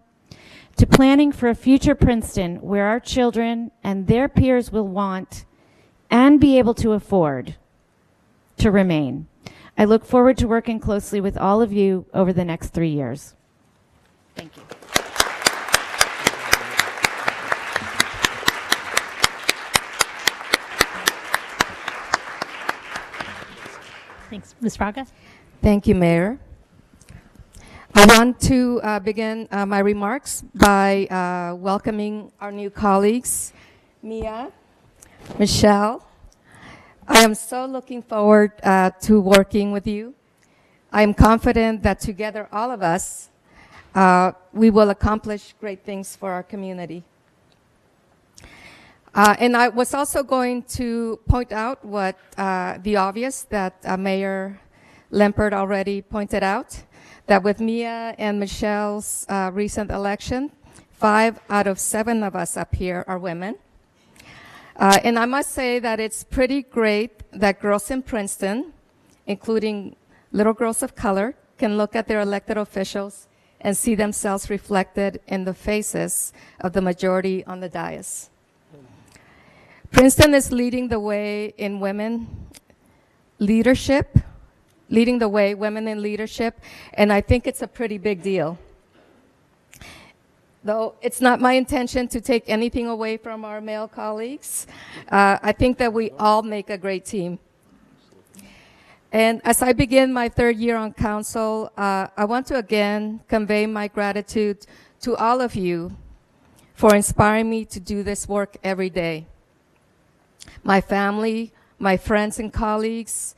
to planning for a future Princeton where our children and their peers will want and be able to afford to remain. I look forward to working closely with all of you over the next 3 years. Thank you. Thanks. Ms. Fraga? Thank you, Mayor. I want to begin my remarks by welcoming our new colleagues, Mia, Michelle. I am so looking forward to working with you. I am confident that together, all of us, we will accomplish great things for our community. And I was also going to point out what the obvious that Mayor Lempert already pointed out, that with Mia and Michelle's recent election, 5 out of 7 of us up here are women. And I must say that it's pretty great that girls in Princeton, including little girls of color, can look at their elected officials and see themselves reflected in the faces of the majority on the dais. Princeton is leading the way in women leadership, women in leadership, and I think it's a pretty big deal. Though it's not my intention to take anything away from our male colleagues, I think that we all make a great team. And as I begin my 3rd year on council, I want to again convey my gratitude to all of you for inspiring me to do this work every day. My family, my friends and colleagues,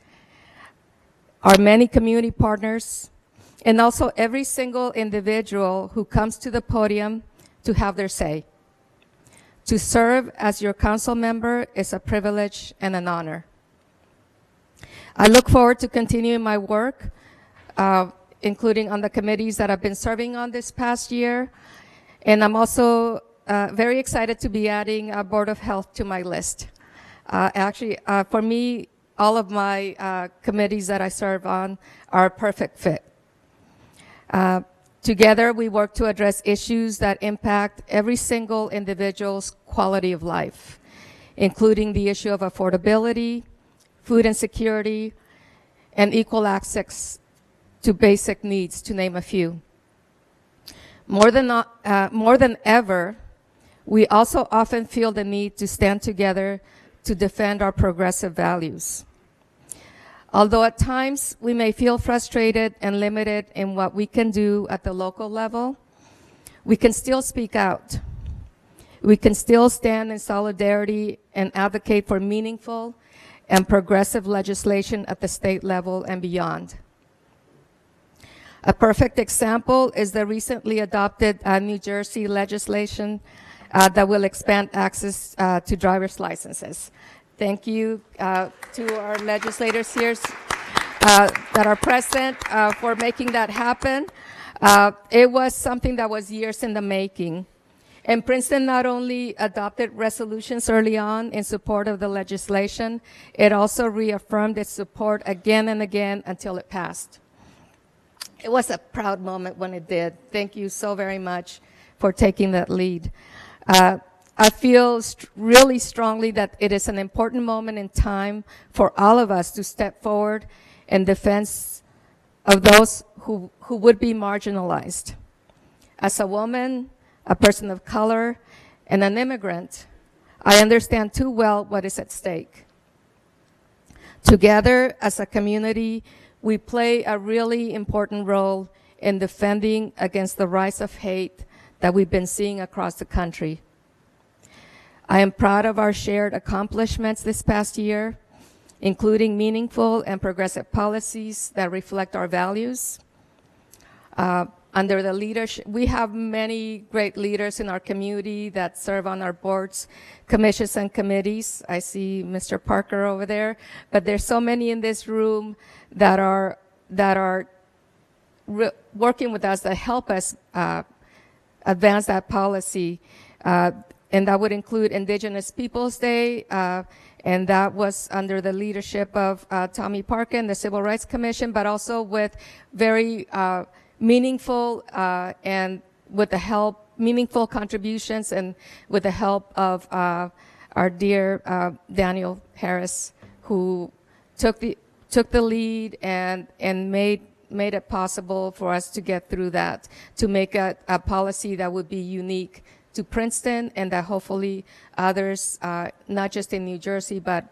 our many community partners, and also every single individual who comes to the podium to have their say. To serve as your council member is a privilege and an honor. I look forward to continuing my work, including on the committees that I've been serving on this past year. And I'm also very excited to be adding a Board of Health to my list. Actually, for me, all of my committees that I serve on are a perfect fit. Together, we work to address issues that impact every single individual's quality of life, including the issue of affordability, food insecurity, and equal access to basic needs, to name a few. More than ever, we also often feel the need to stand together to defend our progressive values. Although at times we may feel frustrated and limited in what we can do at the local level, we can still speak out. We can still stand in solidarity and advocate for meaningful and progressive legislation at the state level and beyond. A perfect example is the recently adopted New Jersey legislation that will expand access to driver's licenses. Thank you to our legislators here that are present for making that happen. It was something that was years in the making. And Princeton not only adopted resolutions early on in support of the legislation, it also reaffirmed its support again and again until it passed. It was a proud moment when it did. Thank you so very much for taking that lead. I feel really strongly that it is an important moment in time for all of us to step forward in defense of those who would be marginalized. As a woman, a person of color, and an immigrant, I understand too well what is at stake. Together, as a community, we play a really important role in defending against the rise of hate that we've been seeing across the country. I am proud of our shared accomplishments this past year, including meaningful and progressive policies that reflect our values. Under the leadership, we have many great leaders in our community that serve on our boards, commissions, and committees. I see Mr. Parker over there, but there's so many in this room that are working with us to help us advance that policy. And that would include Indigenous Peoples Day, and that was under the leadership of Tommy Parker and the Civil Rights Commission, but also with very meaningful and with the help, meaningful contributions, and with the help of our dear Daniel Harris, who took the lead and made it possible for us to get through that, to make a policy that would be unique to Princeton, and that hopefully others, not just in New Jersey, but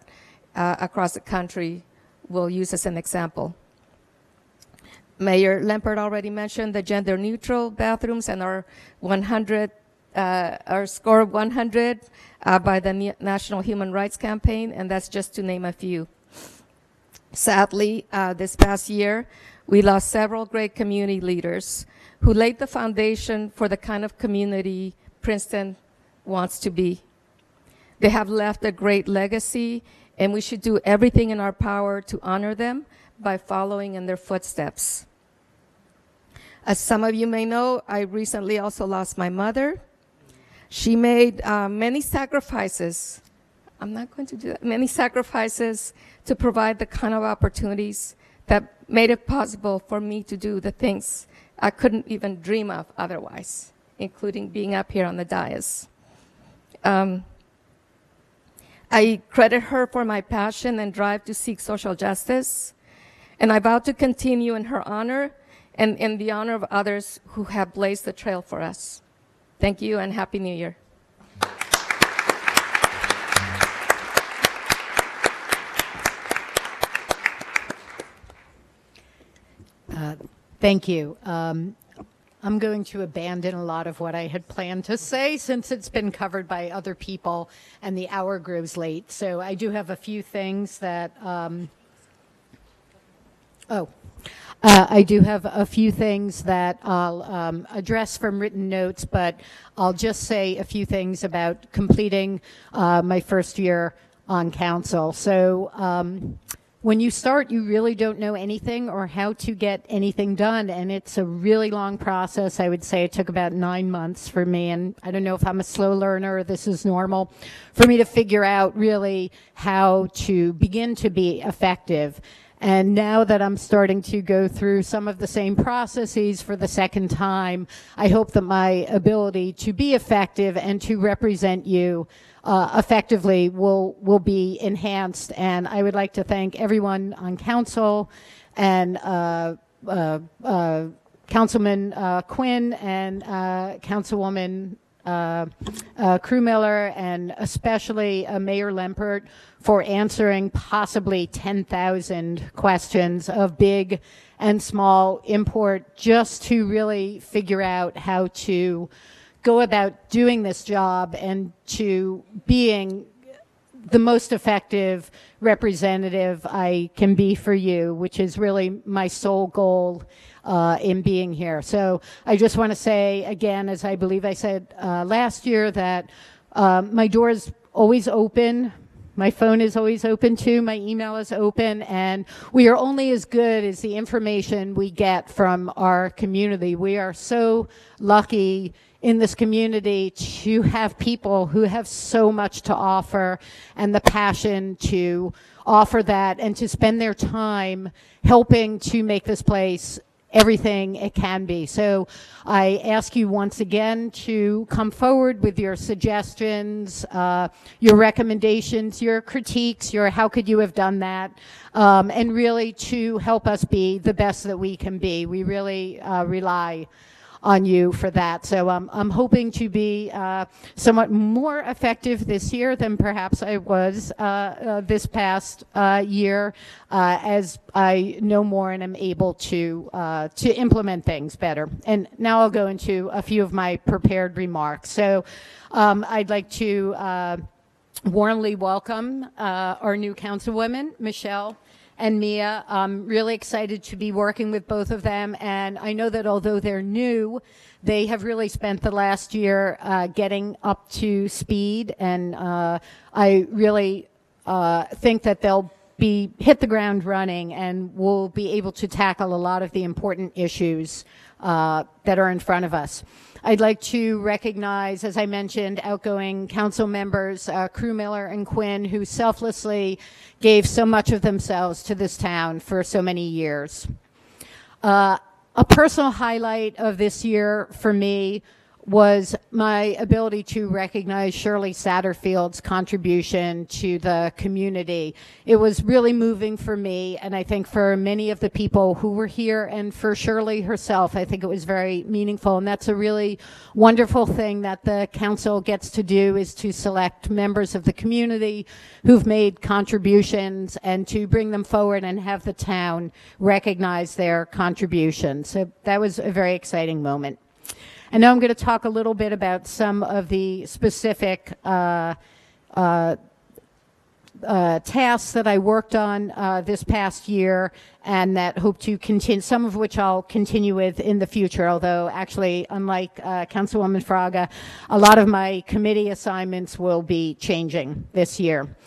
across the country, will use as an example. Mayor Lempert already mentioned the gender-neutral bathrooms and our score of 100 by the National Human Rights Campaign, and that's just to name a few. Sadly, this past year, we lost several great community leaders who laid the foundation for the kind of community Princeton wants to be. They have left a great legacy, and we should do everything in our power to honor them by following in their footsteps. As some of you may know, I recently also lost my mother. She made many sacrifices. I'm not going to do that. Many sacrifices to provide the kind of opportunities that made it possible for me to do the things I couldn't even dream of otherwise, including being up here on the dais. I credit her for my passion and drive to seek social justice, and I vow to continue in her honor and in the honor of others who have blazed the trail for us. Thank you, and Happy New Year. Thank you. I'm going to abandon a lot of what I had planned to say since it's been covered by other people and the hour grows late. So I do have a few things that, I do have a few things that I'll address from written notes, but I'll just say a few things about completing my first year on council. So when you start, you really don't know anything or how to get anything done, and it's a really long process. I would say it took about 9 months for me, and I don't know if I'm a slow learner or this is normal, for me to figure out really how to begin to be effective. And now that I'm starting to go through some of the same processes for the second time, I hope that my ability to be effective and to represent you effectively will be enhanced. And I would like to thank everyone on council and Councilman Quinn and Councilwoman Crewmiller, and especially Mayor Lempert for answering possibly 10,000 questions of big and small import, just to really figure out how to go about doing this job and to being the most effective representative I can be for you, which is really my sole goal in being here. So I just want to say again, as I believe I said last year, that my door is always open. My phone is always open too. My email is open, and we are only as good as the information we get from our community. We are so lucky in this community to have people who have so much to offer and the passion to offer that and to spend their time helping to make this place everything it can be. So I ask you once again to come forward with your suggestions, your recommendations, your critiques, your how could you have done that, and really to help us be the best that we can be. We really rely on you for that. So I'm hoping to be somewhat more effective this year than perhaps I was this past year, as I know more and am able to implement things better. And now I'll go into a few of my prepared remarks. So I'd like to warmly welcome our new councilwomen, Michelle and Mia. I'm really excited to be working with both of them, and I know that although they're new, they have really spent the last year getting up to speed, and I really think that they'll hit the ground running and will be able to tackle a lot of the important issues that are in front of us. I'd like to recognize, as I mentioned, outgoing council members, Crewmiller and Quinn, who selflessly gave so much of themselves to this town for so many years. A personal highlight of this year for me was my ability to recognize Shirley Satterfield's contribution to the community. It was really moving for me, and I think for many of the people who were here, and for Shirley herself, I think it was very meaningful. And that's a really wonderful thing that the council gets to do, is to select members of the community who've made contributions and to bring them forward and have the town recognize their contributions. So that was a very exciting moment. And now I'm going to talk a little bit about some of the specific tasks that I worked on this past year, and that hope to continue, some of which I'll continue with in the future, although actually, unlike Councilwoman Fraga, a lot of my committee assignments will be changing this year.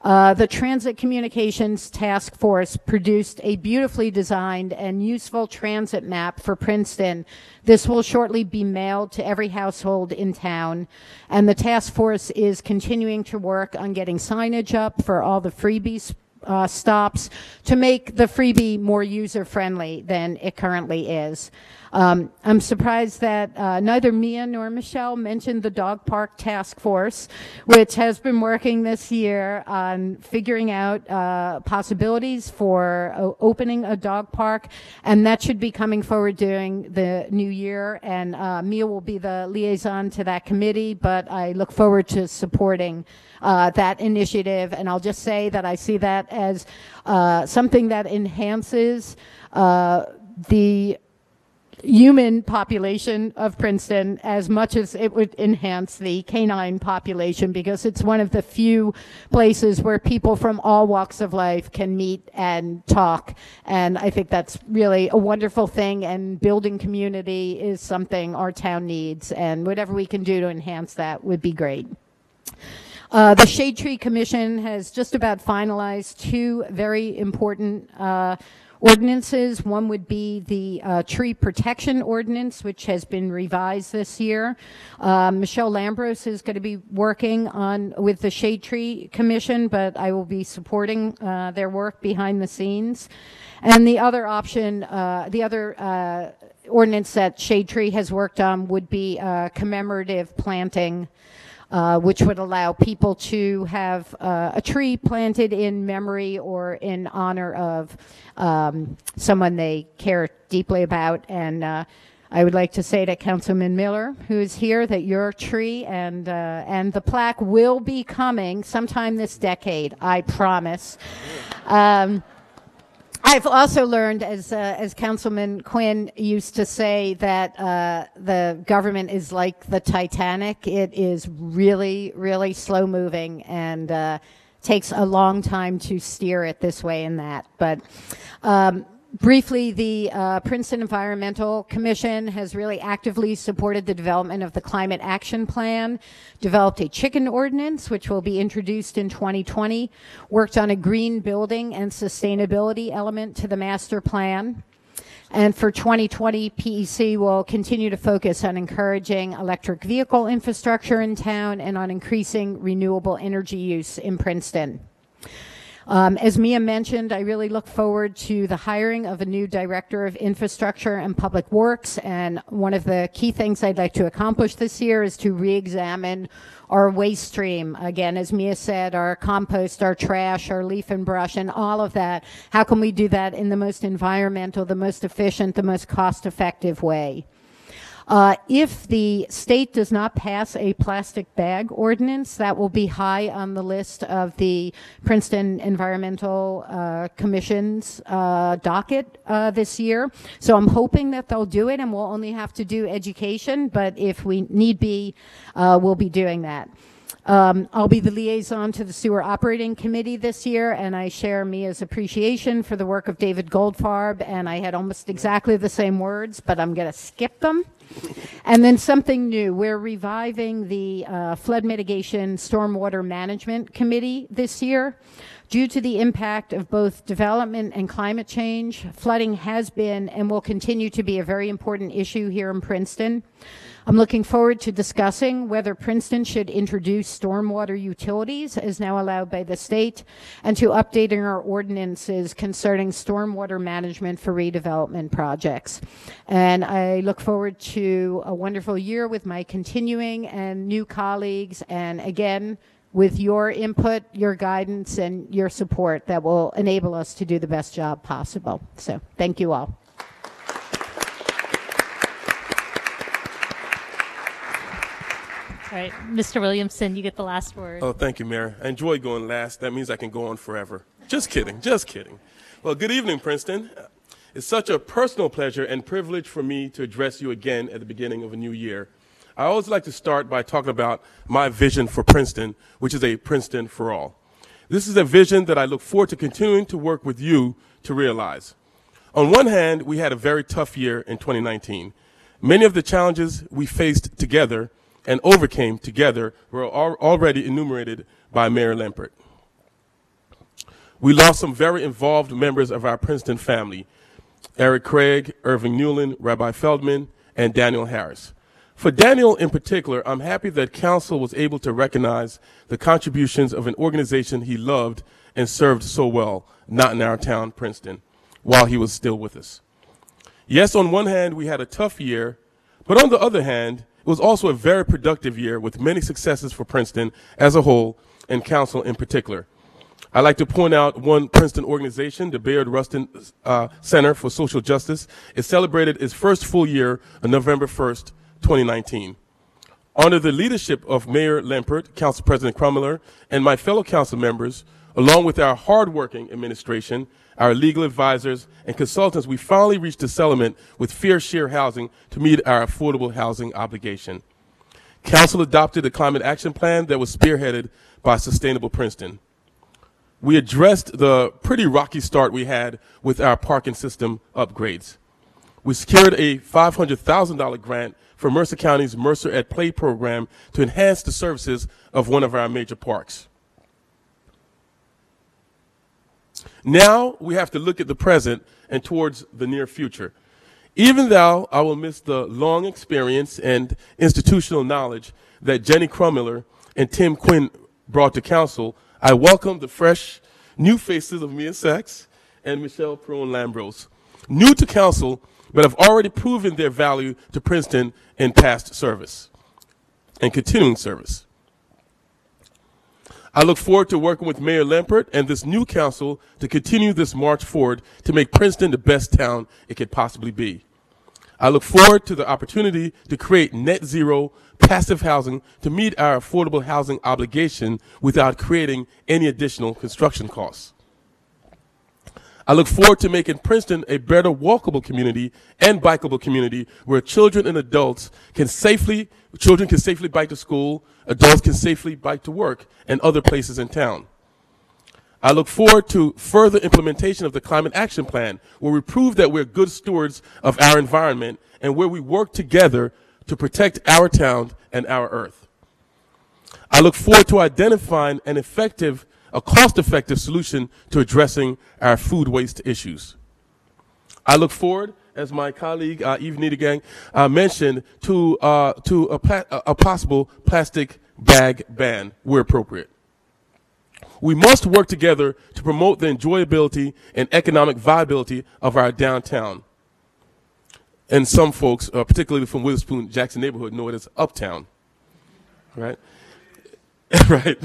The Transit Communications Task Force produced a beautifully designed and useful transit map for Princeton. This will shortly be mailed to every household in town, and the task force is continuing to work on getting signage up for all the freebie stops to make the freebie more user-friendly than it currently is. I'm surprised that neither Mia nor Michelle mentioned the dog park task force, which has been working this year on figuring out possibilities for opening a dog park, and that should be coming forward during the new year. And Mia will be the liaison to that committee, but I look forward to supporting that initiative. And I'll just say that I see that as something that enhances the human population of Princeton as much as it would enhance the canine population, because it's one of the few places where people from all walks of life can meet and talk. And I think that's really a wonderful thing, and building community is something our town needs, and whatever we can do to enhance that would be great. The Shade Tree Commission has just about finalized two very important ordinances. One would be the tree protection ordinance, which has been revised this year. Michelle Lambros is going to be working with the Shade Tree Commission, but I will be supporting their work behind the scenes. And the other option, ordinance that Shade Tree has worked on would be commemorative planting, which would allow people to have a tree planted in memory or in honor of someone they care deeply about. And I would like to say to Councilman Miller, who is here, that your tree and the plaque will be coming sometime this decade, I promise. I've also learned, as Councilman Quinn used to say, that the government is like the Titanic. It is really, really slow moving, and takes a long time to steer it this way and that. But briefly, the Princeton Environmental Commission has really actively supported the development of the Climate Action Plan, developed a chicken ordinance, which will be introduced in 2020, worked on a green building and sustainability element to the master plan. And for 2020, PEC will continue to focus on encouraging electric vehicle infrastructure in town and on increasing renewable energy use in Princeton. As Mia mentioned, I really look forward to the hiring of a new Director of Infrastructure and Public Works, and one of the key things I'd like to accomplish this year is to re-examine our waste stream. Again, as Mia said, our compost, our trash, our leaf and brush, and all of that. How can we do that in the most environmental, the most efficient, the most cost-effective way? If the state does not pass a plastic bag ordinance, that will be high on the list of the Princeton Environmental Commission's docket this year. So I'm hoping that they'll do it, and we'll only have to do education, but if we need be, we'll be doing that. I'll be the liaison to the Sewer Operating Committee this year, and I share Mia's appreciation for the work of David Goldfarb, and I had almost exactly the same words, but I'm going to skip them. And then something new. We're reviving the Flood Mitigation Stormwater Management Committee this year. Due to the impact of both development and climate change, flooding has been and will continue to be a very important issue here in Princeton. I'm looking forward to discussing whether Princeton should introduce stormwater utilities, as now allowed by the state, and to updating our ordinances concerning stormwater management for redevelopment projects. And I look forward to a wonderful year with my continuing and new colleagues, and again, with your input, your guidance, and your support that will enable us to do the best job possible. So thank you all. All right, Mr. Williamson, you get the last word. Oh, thank you, Mayor. I enjoy going last. That means I can go on forever. Just kidding, just kidding. Well, good evening, Princeton. It's such a personal pleasure and privilege for me to address you again at the beginning of a new year. I always like to start by talking about my vision for Princeton, which is a Princeton for all. This is a vision that I look forward to continuing to work with you to realize. On one hand, we had a very tough year in 2019. Many of the challenges we faced together and overcame together were already enumerated by Mayor Lempert. We lost some very involved members of our Princeton family: Eric Craig, Irving Newland, Rabbi Feldman, and Daniel Harris. For Daniel in particular, I'm happy that council was able to recognize the contributions of an organization he loved and served so well, not in our town, Princeton, while he was still with us. Yes, on one hand, we had a tough year, but on the other hand, it was also a very productive year with many successes for Princeton as a whole and council in particular. I'd like to point out one Princeton organization, the Bayard Rustin Center for Social Justice. It celebrated its first full year on November 1st, 2019. Under the leadership of Mayor Lempert, Council President Crummeler, and my fellow council members, Along with our hardworking administration, our legal advisors, and consultants, we finally reached a settlement with Fair Share Housing to meet our affordable housing obligation. Council adopted a climate action plan that was spearheaded by Sustainable Princeton. We addressed the pretty rocky start we had with our parking system upgrades. We secured a $500,000 grant for Mercer County's Mercer at Play program to enhance the services of one of our major parks. Now we have to look at the present and towards the near future. Even though I will miss the long experience and institutional knowledge that Jenny Crumiller and Tim Quinn brought to council, I welcome the fresh new faces of Mia Sachs and Michelle Perron-Lambros, new to council, but have already proven their value to Princeton in past service and continuing service. I look forward to working with Mayor Lempert and this new council to continue this march forward to make Princeton the best town it could possibly be. I look forward to the opportunity to create net zero passive housing to meet our affordable housing obligation without creating any additional construction costs. I look forward to making Princeton a better walkable community and bikeable community where children and adults children can safely bike to school, adults can safely bike to work and other places in town. I look forward to further implementation of the Climate Action Plan, where we prove that we're good stewards of our environment and where we work together to protect our town and our earth. I look forward to identifying a cost-effective solution to addressing our food waste issues. I look forward, as my colleague Eve Niedergang mentioned, to a possible plastic bag ban where appropriate. We must work together to promote the enjoyability and economic viability of our downtown. And some folks, particularly from Witherspoon Jackson neighborhood, know it as Uptown, right? Right.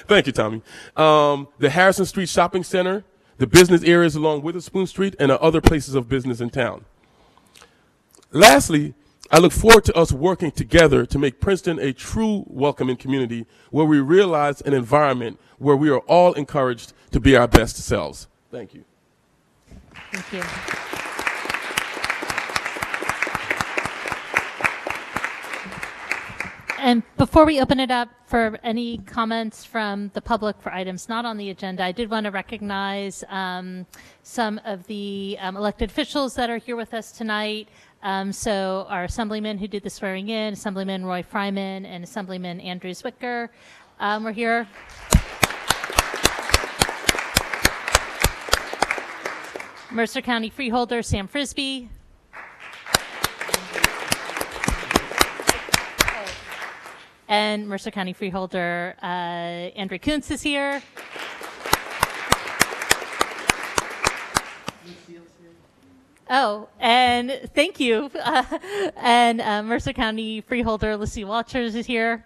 Thank you, Tommy. The Harrison Street Shopping Center, the business areas along Witherspoon Street, and other places of business in town. Lastly, I look forward to us working together to make Princeton a true welcoming community where we realize an environment where we are all encouraged to be our best selves. Thank you. Thank you. And before we open it up for any comments from the public for items not on the agenda, I did want to recognize some of the elected officials that are here with us tonight. So our Assemblyman who did the swearing in, Assemblyman Roy Fryman and Assemblyman Andrew Zwicker were here. Mercer County Freeholder Sam Frisbee. And Mercer County Freeholder Andrew Kuntz is here. Oh, and thank you. And Mercer County Freeholder Lucy Walters is here.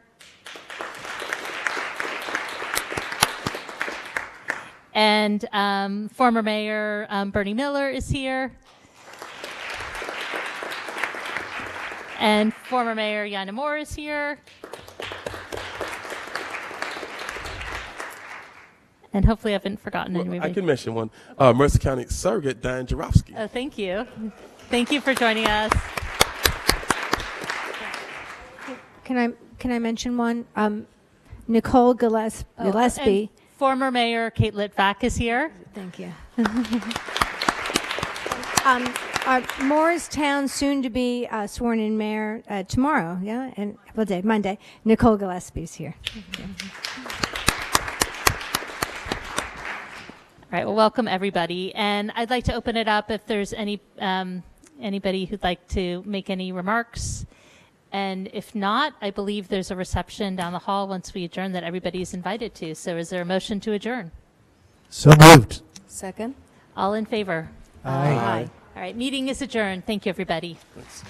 And former Mayor Bernie Miller is here. And former Mayor Yana Moore is here. And hopefully I haven't forgotten anybody. I can mention one. Mercer County Surrogate Diane Jarofsky. Oh, thank you. Thank you for joining us. Can I mention one? Nicole Gillespie. And former Mayor Kate Litvak is here. Thank you. Morristown soon to be sworn in mayor tomorrow, yeah, and what day? Monday. Nicole Gillespie's here. All right, well, welcome everybody. And I'd like to open it up if there's anybody who'd like to make any remarks. And if not, I believe there's a reception down the hall once we adjourn that everybody's invited to. So is there a motion to adjourn? So moved. Second. All in favor? Aye. All right, meeting is adjourned. Thank you, everybody. Thanks.